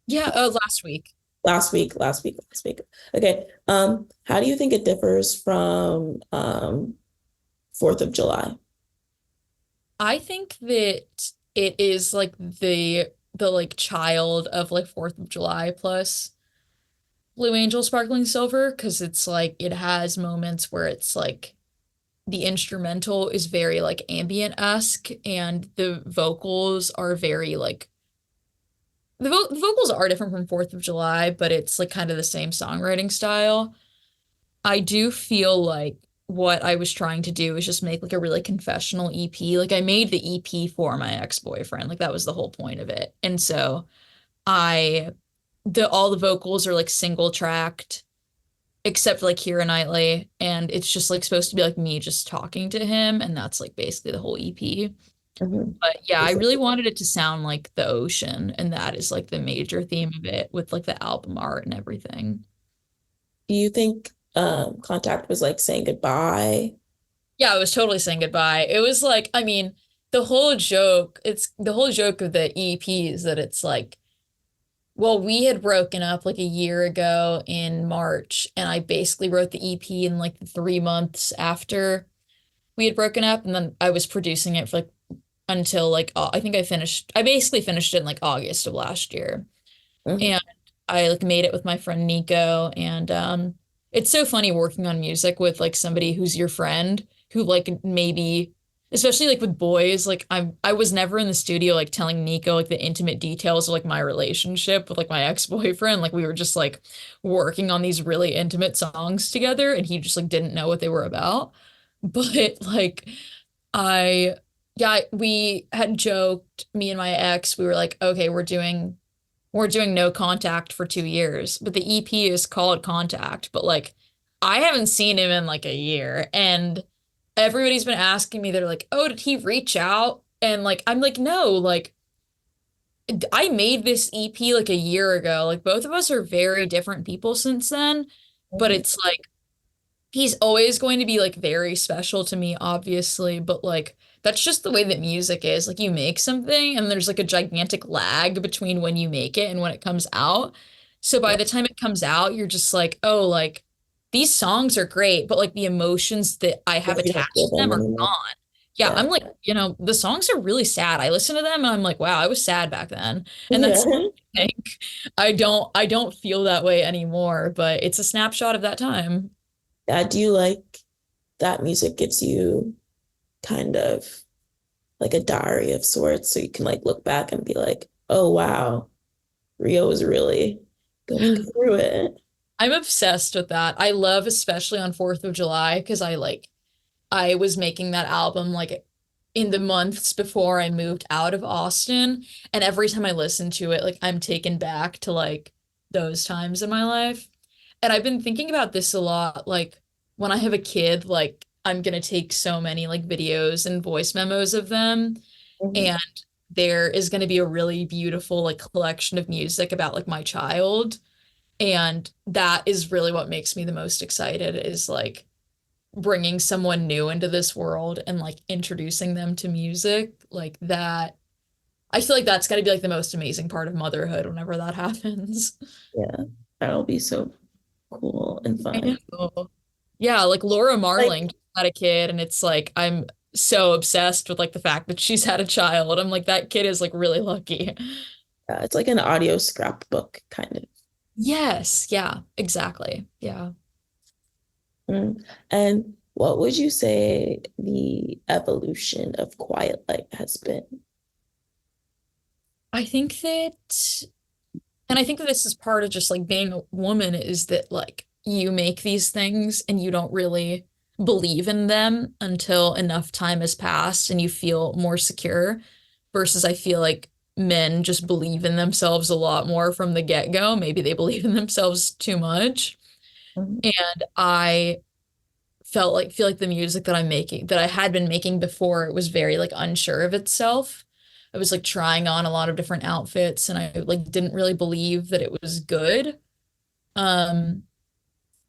Yeah, last week. Last week. Okay. How do you think it differs from 4th of July? I think that it is like the like child of like 4th of July plus Blue Angel Sparkling Silver because it's like it has moments where it's like the instrumental is very like ambient-esque and the vocals are very like the vocals are different from 4th of July, but it's like kind of the same songwriting style. I do feel like what I was trying to do is just make like a really confessional EP. Like I made the EP for my ex-boyfriend. Like that was the whole point of it. And so I the all the vocals are like single tracked except for like Keira Knightley, and it's just like supposed to be like me just talking to him, and that's like basically the whole EP. Mhm. But yeah, I really wanted it to sound like the ocean, and that is like the major theme of it with like the album art and everything. Do you think Contact was like saying goodbye? Yeah, I was totally saying goodbye. It was like, I mean, the whole joke of the EP is that it's like Well, we had broken up like a year ago in March, and I basically wrote the EP in like the 3 months after we had broken up, and then I was producing it for like until like I think I basically finished it in like August of last year. Mhm. And I like made it with my friend Nico, and it's so funny working on music with like somebody who's your friend who like maybe especially like with boys, like I was never in the studio like telling Nico like the intimate details of like my relationship with like my ex-boyfriend. Like we were just like working on these really intimate songs together, and he just like didn't know what they were about. But like I yeah, we had joked, me and my ex, we were like, okay, we're doing no contact for 2 years, but the EP is called Contact. But like, I haven't seen him in like a year, and everybody's been asking me, they're like, "Oh, did he reach out?" And like, I'm like, "No, like, I made this EP like a year ago. Like, both of us are very different people since then, but Mhm. it's like." He's always going to be like very special to me, obviously, but like that's just the way that music is. Like you make something and there's like a gigantic lag between when you make it and when it comes out. So by Yeah, the time it comes out, you're just like, oh, like these songs are great, but like the emotions that I have if you don't feel attached to them them are anymore. gone. Yeah, Yeah. I'm like, the songs are really sad. I listen to them and I'm like, wow, I was sad back then. And Yeah. that's like, I don't feel that way anymore, but it's a snapshot of that time. Do you like that music gives you kind of like a diary of sorts so you can like look back and be like, oh wow, Rio was really going through it. I'm obsessed with that. I love, especially on 4th of July, because I was making that album like in the months before I moved out of Austin. And every time I listen to it, like I'm taken back to like those times in my life. And I've been thinking about this a lot. Like when I have a kid, like I'm gonna take so many like videos and voice memos of them. Mhm. And there is gonna be a really beautiful like collection of music about like my child. And that is really what makes me the most excited is like bringing someone new into this world and like introducing them to music like that. I feel like that's got to be like the most amazing part of motherhood whenever that happens. Yeah, that'll be so cool and I fun. know. Yeah, like Laura Like, Marling just had a kid, and it's like I'm so obsessed with like the fact that she's had a child. I'm like that kid is like really lucky. it's like an audio scrapbook kind of. Yes, yeah, exactly. Yeah. Mm. And what would you say the evolution of Quiet Light has been? I think that And I think that this is part of just like being a woman is that like you make these things and you don't really believe in them until enough time has passed and you feel more secure versus I feel like men just believe in themselves a lot more from the get-go. Maybe they believe in themselves too much. Mhm. And I feel like the music that I'm making that I had been making before it was very like unsure of itself. I was like trying on a lot of different outfits and I like didn't really believe that it was good. Um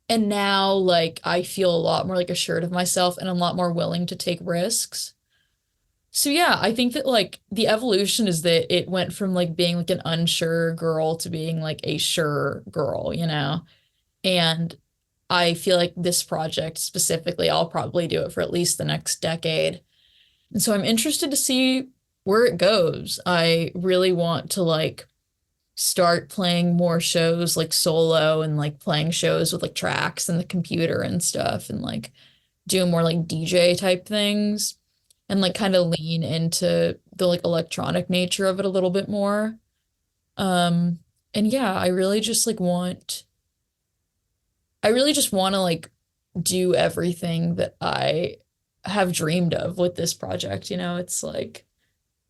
and now like I feel a lot more like assured of myself and I'm a lot more willing to take risks. So yeah, I think that like the evolution is that it went from like being like an unsure girl to being like a sure girl, you know? And I feel like this project specifically, I'll probably do it for at least the next decade. And so I'm interested to see where it goes. I really want to like start playing more shows like solo and like playing shows with like tracks and the computer and stuff and like do more like DJ type things and like kind of lean into the like electronic nature of it a little bit more. Um and yeah, I really just want to like do everything that I have dreamed of with this project, you know? It's like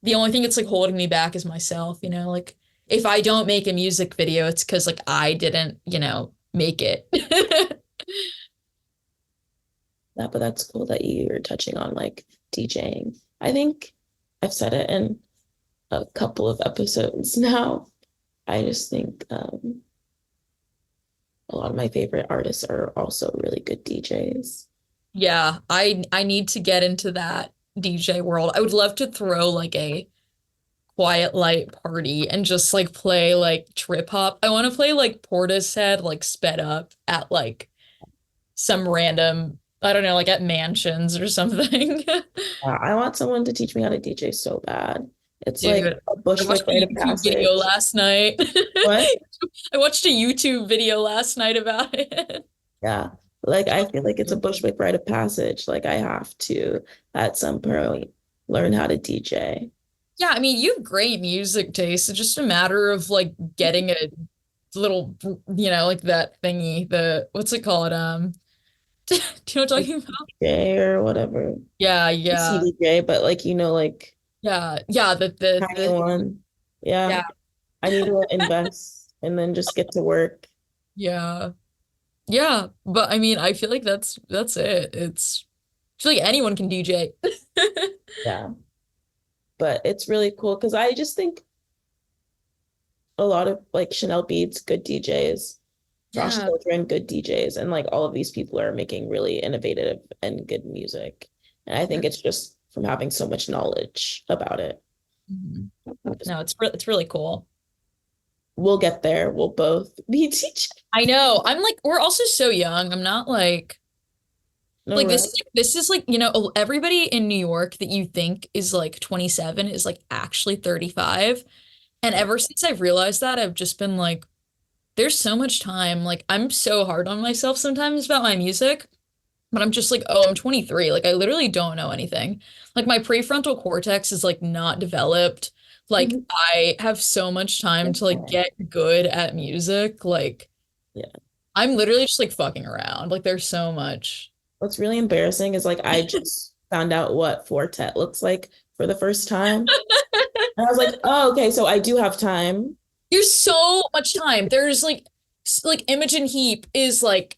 the only thing that's like holding me back is myself, you know? Like if I don't make a music video, it's because like I didn't, make it. But that's cool that you're touching on like DJing. I think I've said it in a couple of episodes now. I just think a lot of my favorite artists are also really good DJs. Yeah, I need to get into that DJ world. I would love to throw like a quiet light party and just like play like trip hop. I want to play like Portishead like sped up at like some random, I don't know, like at mansions or something. I want someone to teach me how to DJ so bad. It's like Dude, a I Bushwick watched a rite of YouTube video passage. last night. What? I watched a YouTube video last night about it. Yeah. Like I feel like it's a Bushwick rite of passage. Like I have to at some point learn how to DJ. Yeah, I mean, you have great music taste. It's just a matter of like getting a little, like that thingy, the what's it called? Do you know what I'm Like talking about? DJ or whatever. Yeah, yeah, CDJ, but like like yeah, yeah. The tiny one. Yeah. yeah, I need to invest and then just get to work. yeah, yeah. But I mean, I feel like that's it. I feel like anyone can DJ. Yeah. But it's really cool because I just think a lot of like Chanel Beats, good DJs, Josh Yeah. Children, good DJs, and like all of these people are making really innovative and good music. And I think it's just from having so much knowledge about it. Mhm. No, it's really cool. We'll get there. We'll both be teachers. I know. I'm like, we're also so young. I'm not No, like right? this is like, everybody in New York that you think is like 27 is like actually 35. And ever since I've realized that, I've just been like, there's so much time. Like, I'm so hard on myself sometimes about my music, but I'm just like, oh, I'm 23. Like, I literally don't know anything. Like, my prefrontal cortex is like not developed. Like, Mhm. I have so much time to like get good at music. Like, Yeah. I'm literally just like fucking around. Like, there's so much. What's really embarrassing is like I just found out what Fortet looks like for the first time. And I was like, oh, okay, so I do have time. There's so much time. There's like Imogen Heap is like,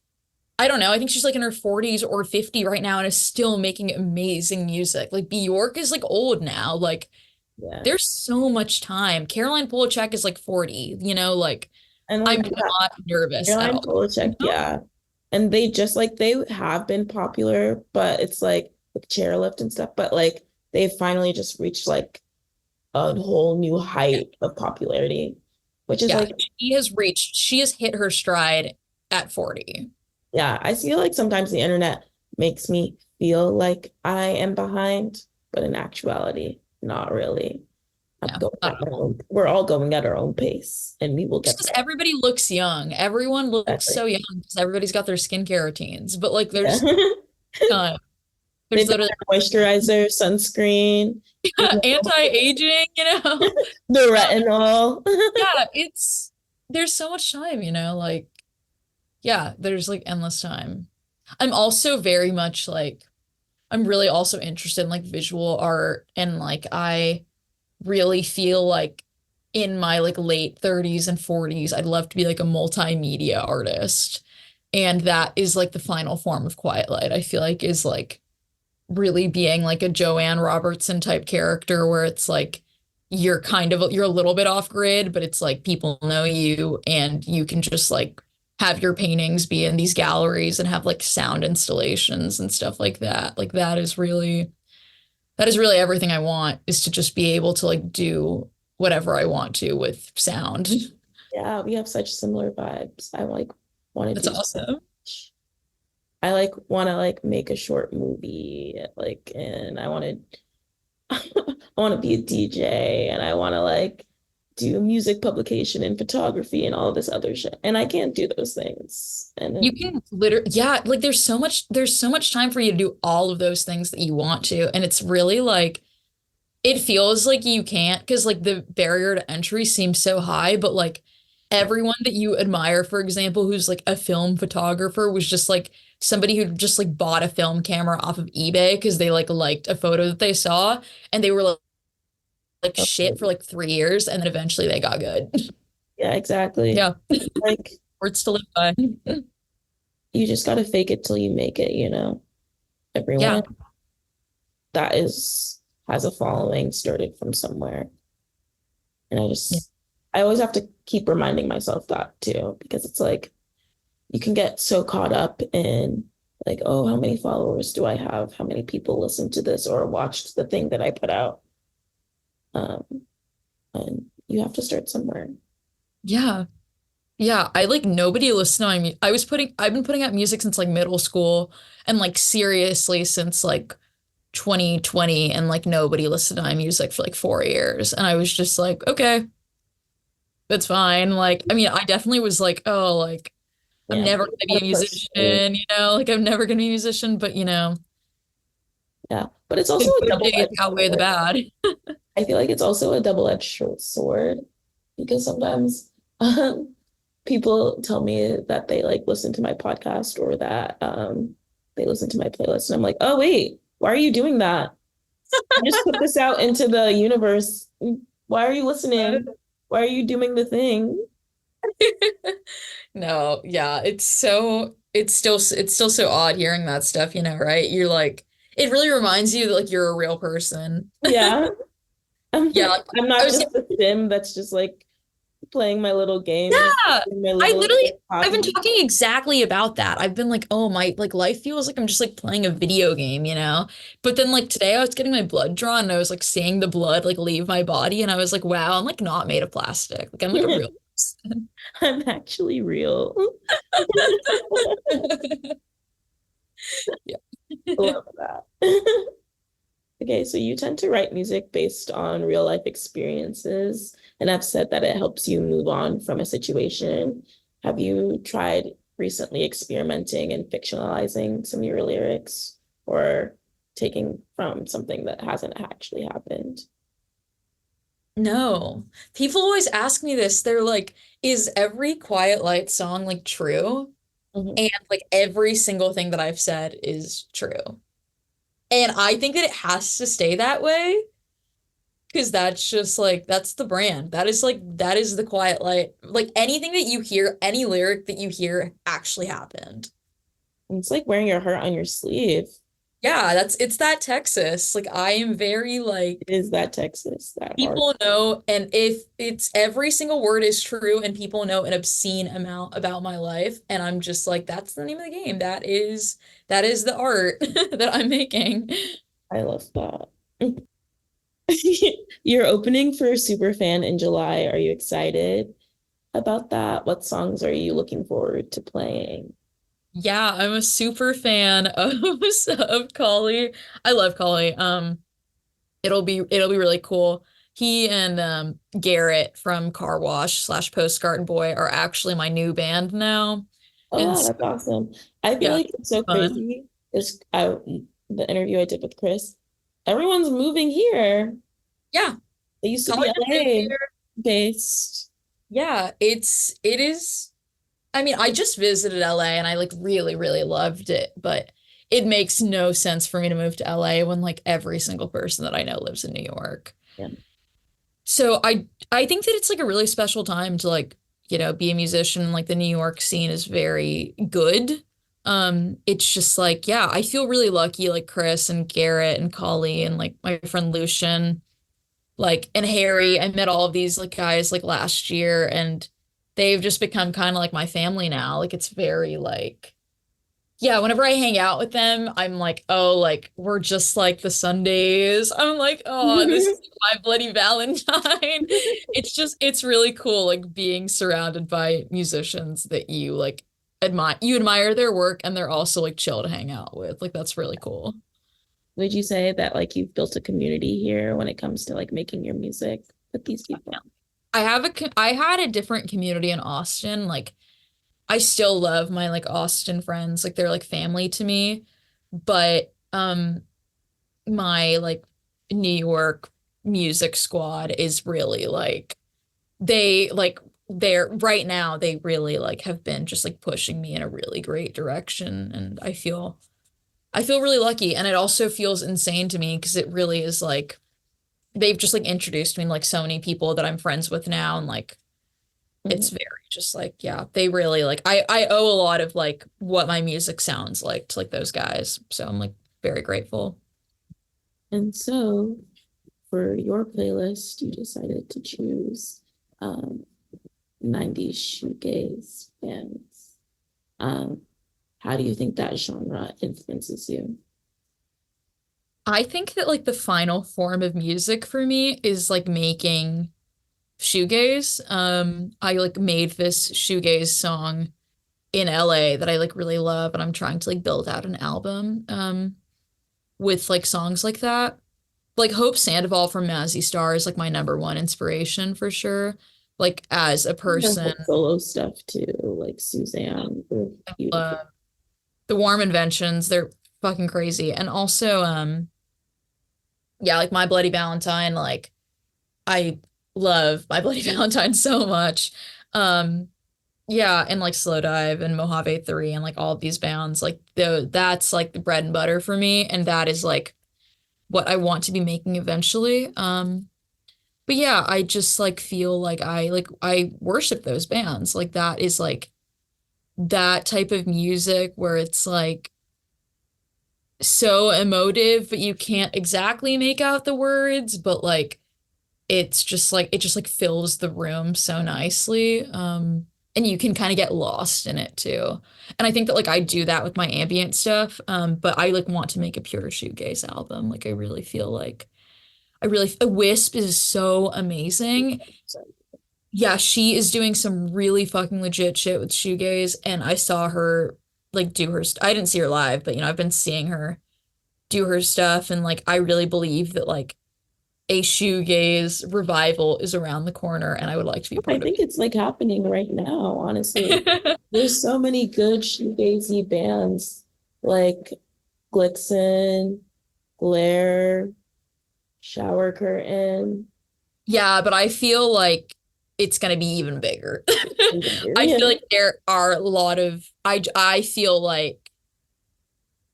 I don't know, I think she's like in her 40s or 50 right now and is still making amazing music. Like Bjork is like old now. Like Yeah. there's so much time. Caroline Polachek is like 40, like And I'm like not nervous at Caroline all. Polachek, yeah. And they just like they have been popular, but it's like with chairlift and stuff, but like they finally just reached like a whole new height of popularity, which is Yeah, like, she has hit her stride at 40. yeah, I feel like sometimes the internet makes me feel like I am behind, but in actuality, not really. I'm No, going not at at my all. own, we're all going at our own pace and we will Just get because there. everybody looks young. Everyone looks Exactly. so young because everybody's got their skincare routines. But like Yeah. there's time. There's They've got literally their moisturizer, sunscreen, you know, anti-aging, the retinol. Yeah, there's so much time, like yeah, there's like endless time. I'm also very much like I'm really also interested in like visual art and like I really feel like in my like late 30s and 40s, I'd love to be like a multimedia artist. And that is like the final form of Quiet Light, I feel like is like really being like a Joanne Robertson type character where it's like you're a little bit off grid, but it's like people know you and you can just like have your paintings be in these galleries and have like sound installations and stuff like that. Like that is really everything I want is to just be able to like do whatever I want to with sound. Yeah, we have such similar vibes. I like want to That's do so awesome. much. I like want to like make a short movie, like, and I want to I want to be a DJ and I want to like do music publication and photography and all this other shit. And I can't do those things. And You then, can literally, yeah, like there's so much time for you to do all of those things that you want to. And it's really like, it feels like you can't because like the barrier to entry seems so high, but like yeah, everyone that you admire, for example, who's like a film photographer was just like somebody who just like bought a film camera off of eBay because they like liked a photo that they saw and they were like shit for like 3 years and then eventually they got good. yeah, exactly. Yeah. Like Words to live by. you just got to fake it till you make it, you know? Yeah. Everyone that is has a following started from somewhere. And Yeah. I always have to keep reminding myself that too, because it's like you can get so caught up in like, oh, how many followers do I have? How many people listen to this or watched the thing that I put out? Um, you have to start somewhere. Yeah. Yeah, I like nobody listened to my mu I've been putting out music since like middle school and like seriously since like 2020 and like nobody listened to my music for like 4 years. And I was just like, okay, that's fine. Like, I mean, I definitely was like, oh, like I'm Yeah, never but you gonna be a gotta push through. musician, like I'm never gonna be a musician, but Yeah, but it's the also a good days double-edged outweigh the sword. bad. I feel like it's also a double-edged sword because sometimes people tell me that they like listen to my podcast or that they listen to my playlist, and I'm like, oh wait, why are you doing that? I just put this out into the universe. Why are you listening? Why are you doing the thing? No, yeah, it's still so odd hearing that stuff, right? You're like it really reminds you that like you're a real person. Yeah, Yeah, like, I'm I not was just a sim that's just like playing my little game, yeah, in my I little literally I've been hobby. talking exactly about that. I've been like, oh my like life feels like I'm just like playing a video game. But then like today I was getting my blood drawn and I was like seeing the blood like leave my body and I was like, wow, I'm like not made of plastic. Like I'm like a real person. I'm actually real. Yeah. Love that. Okay, so you tend to write music based on real life experiences, and I've said that it helps you move on from a situation. Have you tried recently experimenting and fictionalizing some of your lyrics or taking from something that hasn't actually happened? No. People always ask me this. They're like, is every Quiet Light song like true? Mhm. And like every single thing that I've said is true. And I think that it has to stay that way because that's just like that's the brand. That is the Quiet Light. Like anything that you hear, any lyric that you hear actually happened. It's like wearing your heart on your sleeve. Yeah, it's that Texas. Like I am very like It is that Texas, that hard. people know, and if it's every single word is true and people know an obscene amount about my life, and I'm just like, that's the name of the game. That is the art that I'm making. I love that. You're opening for Superfan in July. Are you excited about that? What songs are you looking forward to playing? Yeah, I'm a super fan of Collie. I love Collie. It'll be really cool. He and Garrett from Car Wash slash Postcard Boy are actually my new band now. Oh And wow, so, that's awesome. I feel yeah, like it's so fun. crazy. The interview I did with Chris. Everyone's moving here. Yeah, They used to be Collie just moved LA here. based. Yeah, it is. I mean, I just visited LA and I like really, really loved it, but it makes no sense for me to move to LA when like every single person that I know lives in New York. Yeah. So I think that it's like a really special time to like, be a musician. Like the New York scene is very good. It's just like, yeah, I feel really lucky, like Chris and Garrett and Collie and like my friend Lucian, like and Harry. I met all of these like guys like last year and they've just become kind of like my family now. Like it's very like yeah, whenever I hang out with them, I'm like, oh, like we're just like the Sundays. I'm like, oh, this is my bloody Valentine. It's really cool, like being surrounded by musicians that you like admire their work and they're also like chill to hang out with. Like that's really cool. Would you say that like you've built a community here when it comes to like making your music with these people? I had a different community in Austin. Like I still love my like Austin friends. Like they're like family to me. But my like New York music squad is really like they like they're right now they really like have been just like pushing me in a really great direction and I feel really lucky and it also feels insane to me because it really is like they've just like introduced me to like so many people that I'm friends with now and like it's Mhm. very just like yeah they really like I owe a lot of like what my music sounds like to like those guys so I'm like very grateful. And so for your playlist, you decided to choose um, 90s shoegaze bands. Um, how do you think that genre influences you? I think that like the final form of music for me is like making shoegaze. I like made this shoegaze song in LA that I like really love, and I'm trying to like build out an album with like songs like that. Like Hope Sandoval from Mazzy Star is like my number one inspiration for sure. Like as a Her person, whole solo stuff too, like Suzanne, they're beautiful. uh, the Warm Inventions, they're fucking crazy. And also, yeah, like My Bloody Valentine, like I love My Bloody Valentine so much. Um, yeah, and like Slow Dive and Mojave 3 and like all of these bands, like that's like the bread and butter for me, and that is like what I want to be making eventually. But yeah, I just like feel like I worship those bands. Like that is like that type of music where it's like so emotive, but you can't exactly make out the words, but like it just like fills the room so nicely. And you can kind of get lost in it too. And I think that like I do that with my ambient stuff. But I like want to make a pure shoegaze album. Like I really feel like Wisp is so amazing. Yeah, she is doing some really fucking legit shit with shoegaze, and I saw her like do her I didn't see her live, but you know, I've been seeing her do her stuff, and like I really believe that like a shoegaze revival is around the corner, and I would like to be a I part of think it's like happening right now, honestly. it. There's so many good shoegazy bands like Glixen, Glare, Shower Curtain. Yeah, but I feel like it's gonna be even bigger. I Yeah, feel like there are a lot of I feel like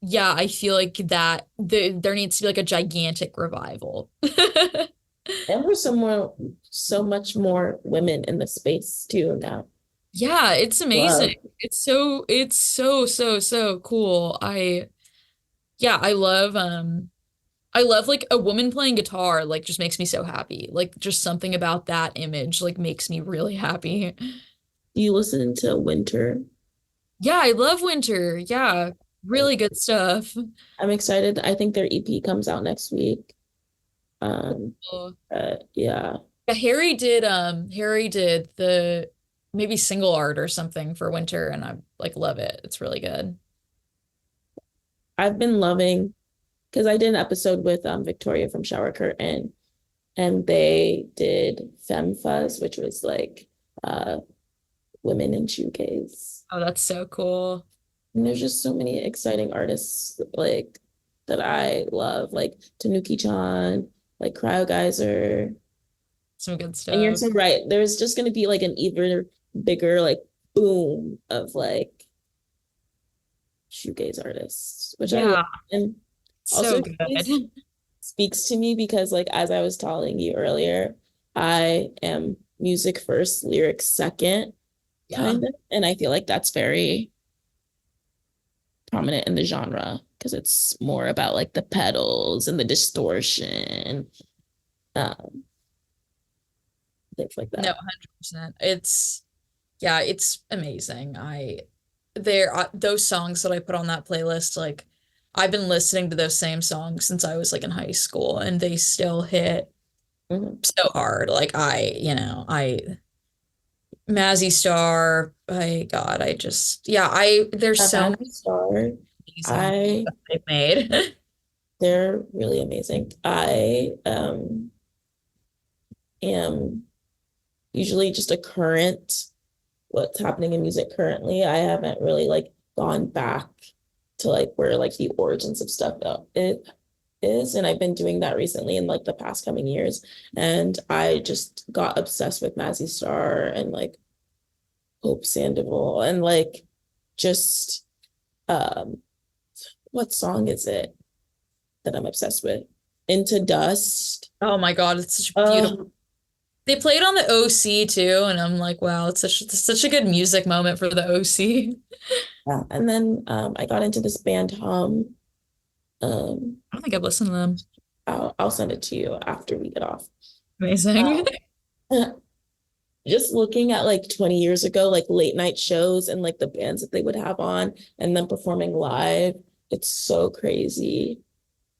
yeah, I feel like that there needs to be like a gigantic revival. and there's so much more women in the space too now. Yeah, it's amazing. Love. It's so cool. Yeah, I love like a woman playing guitar like just makes me so happy. Like just something about that image like makes me really happy. Do you listen to Winter? Yeah, I love Winter. Yeah, really good stuff. I'm excited. I think their EP comes out next week. Um, Cool. yeah, Yeah, Harry did the maybe single art or something for Winter, and I like love it. It's really good. I've been loving because I did an episode with Victoria from Shower Curtain, and they did Femme Fuzz, which was like uh, women in shoegaze. Oh, that's so cool. And there's just so many exciting artists like that I love, like Tanuki Chan, like Cryo Geyser. Some good And you're stuff. so right. There's just gonna be like an even bigger like boom of like shoegaze artists, which I love. Yeah, And also so shoegaze good. speaks to me because like as I was telling you earlier, I am music first, lyrics second, Yeah. kind of. And I feel like that's very prominent in the genre because it's more about like the pedals and the distortion, um, things like No, that. 100%. Yeah, it's amazing. There those songs that I put on that playlist, like I've been listening to those same songs since I was like in high school, and they still hit Mhm. so hard. Like I Mazzy Star, I God, I just yeah, there's so many Magic Star, amazing I that they've made. they're really amazing. I am usually just a current what's happening in music currently. I haven't really like gone back to like where like the origins of stuff it is. And I've been doing that recently in like the past coming years. And I just got obsessed with Mazzy Star and like Hope Sandoval and like just um what song is it that I'm obsessed with? Into Dust. Oh my God, it's such a beautiful. Uh They played on the OC too, and I'm like, wow, it's such a good music moment for the OC. yeah. And then I got into this band Hum. Um I don't think I've listened to them. I'll send it to you after we get off. Amazing. Uh, just looking at like 20 years ago, like late night shows and like the bands that they would have on and then performing live, it's so crazy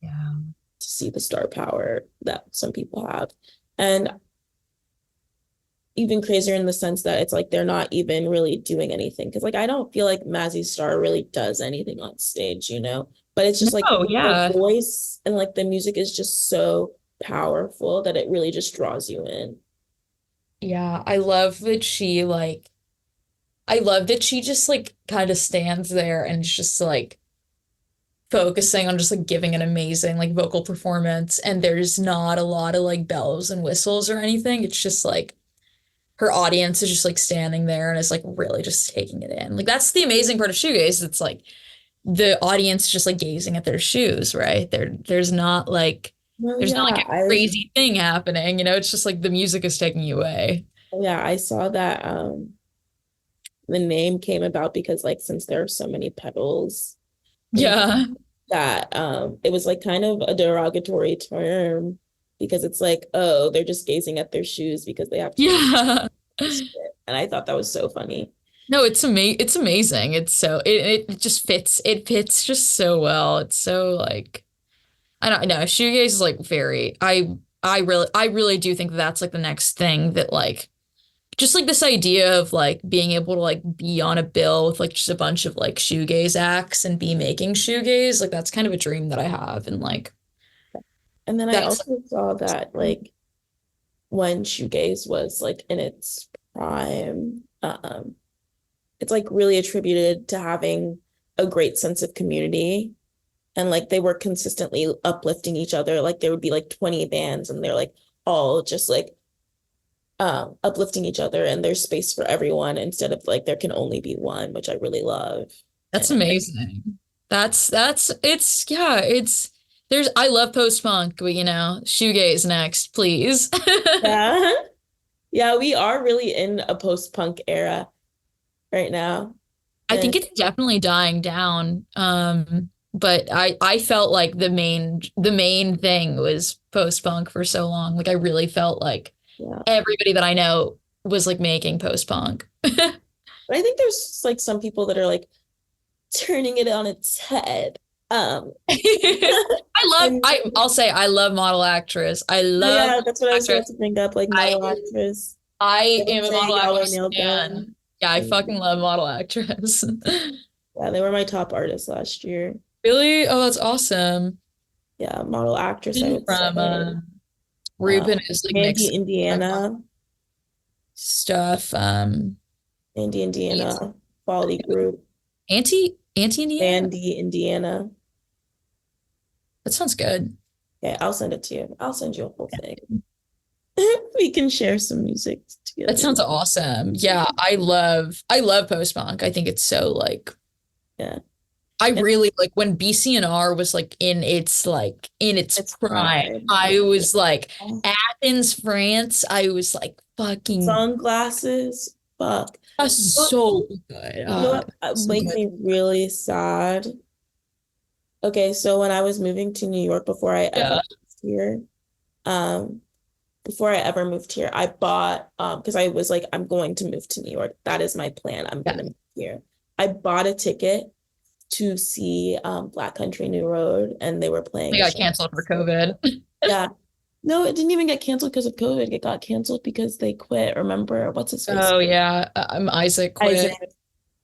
Yeah. to see the star power that some people have. And even crazier in the sense that it's like they're not even really doing anything. Because like I don't feel like Mazzy Star really does anything on stage, you know? But it's just like No, her yeah. voice and like the music is just so powerful that it really just draws you in. Yeah, I love that she just like kind of stands there and is just like focusing on just like giving an amazing like vocal performance, and there's not a lot of like bells and whistles or anything. It's just like her audience is just like standing there and is like really just taking it in. Like that's the amazing part of shoegaze. It's like the audience just like gazing at their shoes, right? Well, There's not like yeah, a crazy thing happening, you know, it's just like the music is taking you away. I saw that the name came about because like since there are so many pedals in Yeah. that it was like kind of a derogatory term because it's like, oh, they're just gazing at their shoes because they have to do Yeah. this shit. And I thought that was so funny. No, it's amazing. It just fits. It fits just so well. It's so like I don't know. Shoegaze is like very I really do think that's like the next thing that like just like this idea of like being able to like be on a bill with like just a bunch of like shoegaze acts and be making shoegaze. Like that's kind of a dream that I have. And like And then I that's also saw that like when shoegaze was like in its prime, it's like really attributed to having a great sense of community. And like they were consistently uplifting each other. Like there would be like 20 bands and they're like all just like uplifting each other and there's space for everyone instead of like there can only be one, which I really love. that's And amazing. That's it's yeah, it's there's I love post-punk, but you know, shoegaze next, please. yeah. Yeah, we are really in a post-punk era right now. I And think it's definitely dying down. But I felt like the main thing was post-punk for so long. Like I really felt like yeah. everybody that I know was like making post-punk. But I think there's like some people that are like turning it on its head. And I'll say I love Model Actress. I love yeah, that's what I was about Actress. to bring up, like I model actress. I am a Beyonce, Model Yahweh Actress Nail Gun. fan. Yeah, I fucking love Model Actress. Yeah, they were my top artists last year. Really? Oh, that's awesome. Yeah, model actress, I would From say. Ruben is like Andy, mixing Indiana. stuff. Andy, Indiana. Quality Group. Auntie Indiana? Andy, Indiana. That sounds good. Okay, I'll send it to you. I'll send you a whole thing. We can share some music That together. sounds awesome. Yeah, I love post-punk. I think it's so like Yeah. I And really like when BCNR was like in its it's prime. prime. I Yeah. was like Athens, France. I was like fucking Sunglasses. Fuck. What, so good. you know what So makes good. me really sad? Okay, so when I was moving to New York Yeah. um, before I ever moved here, I bought because I was like, I'm going to move to New York. That is my plan. I'm Yeah. gonna move here. I bought a ticket to see Black Country New Road and they were They playing a got show. canceled for COVID. Yeah. No, it didn't even get canceled because of COVID. It got canceled because they quit. Remember what's his face? Oh yeah. Isaac Isaac. quit.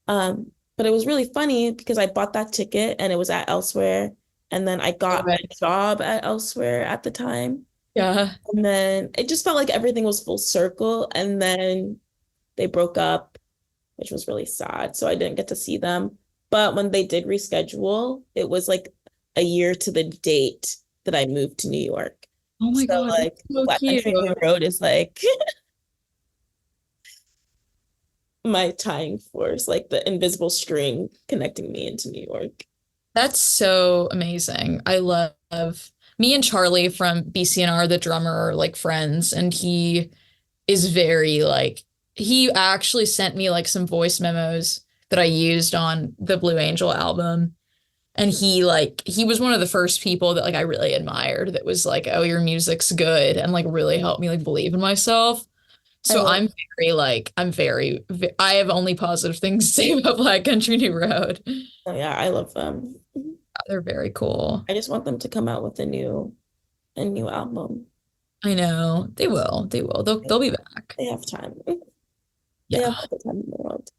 But it was really funny because I bought that ticket and it was at Elsewhere. And then I got a Good. job at Elsewhere at the time. Yeah. And then it just felt like everything was full circle. And then they broke up, which was really sad. So I didn't get to see them. But when they did reschedule, it was like a year to the date that I moved to New York. Oh my So God, that's like so Black cute. Country New Road is like my tying force, like the invisible string connecting me into New York. That's so amazing. I love me and Charlie from BCNR, the drummer, are like friends, and he is very like he actually sent me like some voice memos that I used on the Blue Angel album. And he was one of the first people that like I really admired that was like, oh, your music's good and like really helped me like believe in myself. I So love, I have only positive things to say about Black Country New Road. oh yeah, I love them. They're very cool. I just want them to come out with a new album. I know. They will. They will. They'll be back. They have time. They have Yeah. all the time in the world.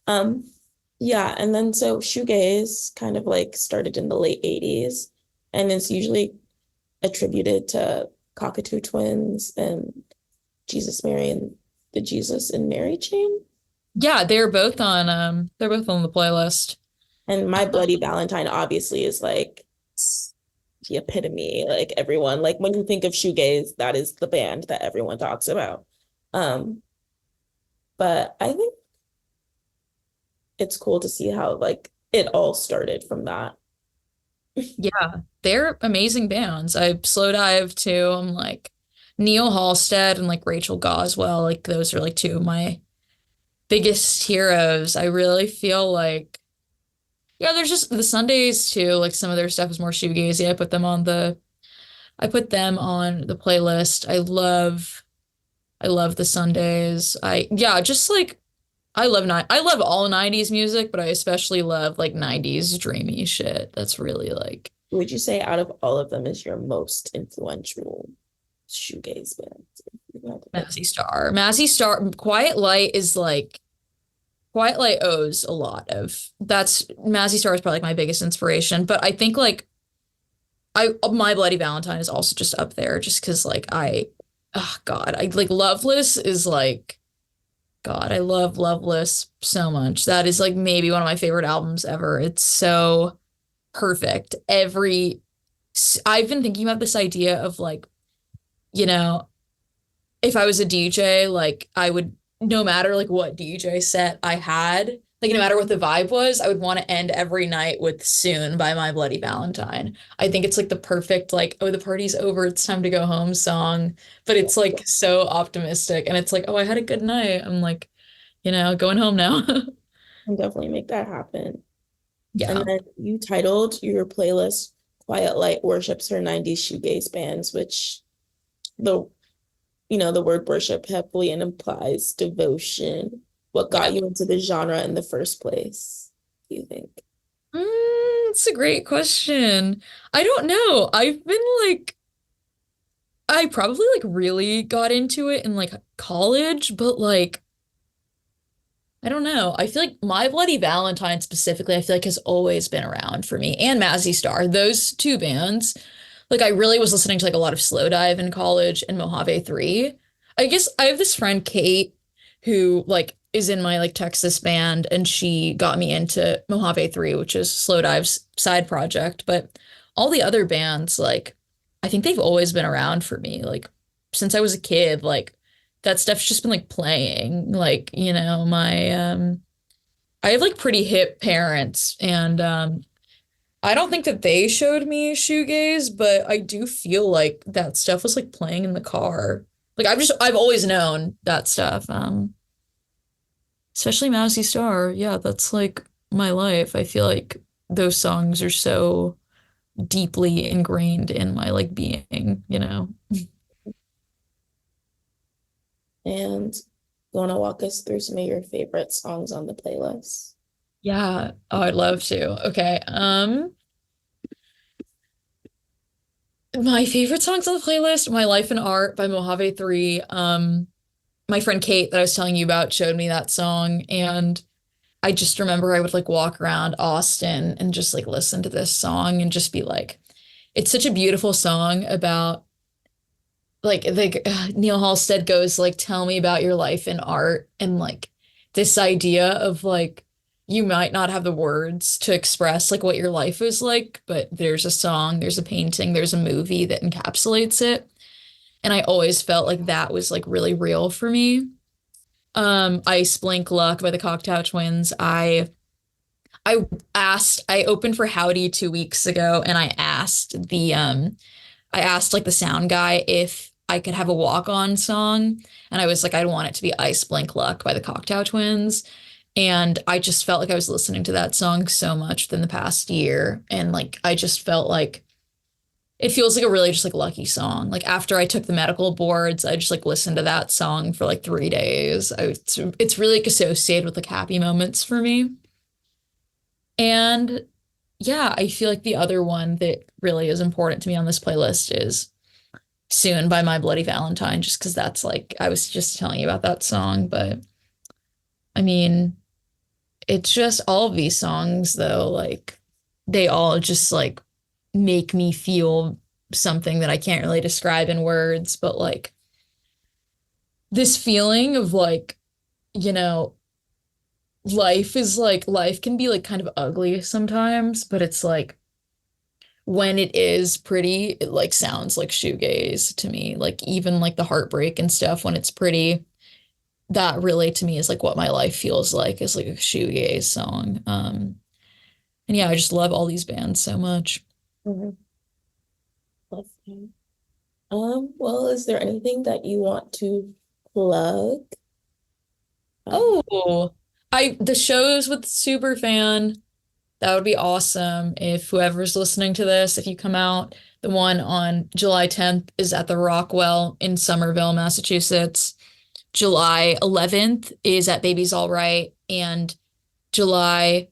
Um, yeah, and then so shoegaze kind of like started in the late 80s and it's usually attributed to Cockatoo Twins and Jesus, Mary, and the Jesus and Mary chain. Yeah, they're both on the playlist. And My Bloody Valentine obviously is like the epitome, like everyone, like when you think of shoegaze, that is the band that everyone talks about. Um, but I think it's cool to see how like it all started from that. Yeah, they're amazing bands. I slow dive too. I'm like Neil Halstead and like Rachel Goswell, like those are like two of my biggest heroes. I really feel like yeah, there's just the Sundays too. Like some of their stuff is more shoegazy. I put them on the playlist. I love the Sundays. Yeah, just like I love all 90s music, but I especially love like 90s dreamy shit. That's really like Would you say out of all of them is your most influential shoegaze band? If you had to pick. Mazzy Star. Mazzy Star, Quiet Light owes a lot of that's Mazzy Star is probably like my biggest inspiration, but I think like I My Bloody Valentine is also just up there just because like oh God, I like Loveless is like God, I love Loveless so much. That is like maybe one of my favorite albums ever. It's so perfect. I've been thinking about this idea of like, you know, if I was a DJ, like I would, no matter like what DJ set I had, like no matter what the vibe was, I would want to end every night with Soon by My Bloody Valentine. I think it's like the perfect, like, oh, the party's over, it's time to go home song. But it's like so optimistic. And it's like, oh, I had a good night. I'm like, going home now. Can definitely make that happen. And Yeah. then you titled your playlist Quiet Light Worships Her 90s Shoegaze Bands, which the the word worship heavily implies devotion. What got Yeah. you into the genre in the first place, do you think? It's a great question. I don't know. I've been like, I probably like really got into it in like college, but like, I don't know. I feel like My Bloody Valentine specifically, I feel like has always been around for me and Mazzy Star. Those two bands, like I really was listening to like a lot of Slow Dive in college and Mojave 3. I guess I have this friend Kate who like is in my like Texas band and she got me into Mojave 3, which is Slow Dive's side project, but all the other bands like I think they've always been around for me like since I was a kid like that stuff's just been like playing like my I have like pretty hip parents and I don't think that they showed me shoegaze, but I do feel like that stuff was like playing in the car. Like I've always known that stuff. Especially Mousy Star. Yeah, that's like my life. I feel like those songs are so deeply ingrained in my like being. And you want to walk us through some of your favorite songs on the playlist? Yeah. Oh, I'd love to. Okay. My favorite songs on the playlist, My Life in Art by Mojave 3. My friend Kate that I was telling you about showed me that song and I just remember I would like walk around Austin and just like listen to this song and just be like, it's such a beautiful song about Neil Halstead goes like, tell me about your life in art and like this idea of like you might not have the words to express like what your life is like, but there's a song, there's a painting, there's a movie that encapsulates it. And I always felt like that was like really real for me. Ice Blink Luck by the Cocktail Twins. I opened for Howdy 2 weeks ago and I asked like the sound guy if I could have a walk-on song and I was like I'd want it to be Ice Blink Luck by the Cocktail Twins and I just felt like I was listening to that song so much within the past year and like I just felt like it feels like a really just like lucky song. Like after I took the medical boards, I just like listened to that song for like 3 days. It's really like associated with like happy moments for me. And yeah, I feel like the other one that really is important to me on this playlist is soon by My Bloody Valentine, just because that's like I was just telling you about that song. But I mean, it's just all of these songs though, like they all just like make me feel something that I can't really describe in words, but like this feeling of like, you know, life can be like kind of ugly sometimes, but it's like when it is pretty, it like sounds like shoegaze to me. Like even like the heartbreak and stuff when it's pretty, that really to me is like what my life feels like is like a shoegaze song. And yeah, I just love all these bands so much. Mhm. Love that. Well, is there anything that you want to plug? Um, Oh, I the shows with Superfan. That would be awesome if whoever's listening to this, if you come out, the one on July 10th is at the Rockwell in Somerville, Massachusetts. July 11th is at Baby's All Right, and July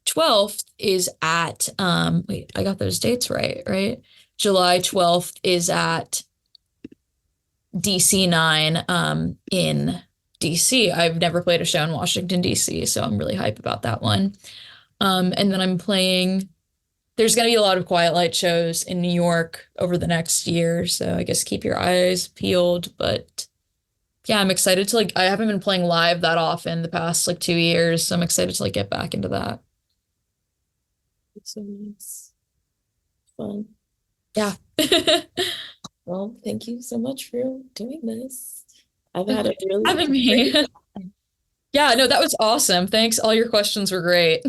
12th is at wait, I got those dates right, right? July 12th is at DC 9 in DC. I've never played a show in Washington, DC, so I'm really hype about that one. And then I'm playing there's going to be a lot of Quiet Light shows in New York over the next year, so I guess keep your eyes peeled. But yeah, I'm excited to like I haven't been playing live that often the past like 2 years, so I'm excited to like get back into that. it's so nice. Fun. Yeah. Well, thank you so much for doing this. I've had a Thanks for really having me. great time. Yeah, no, that was awesome. Thanks. All your questions were great.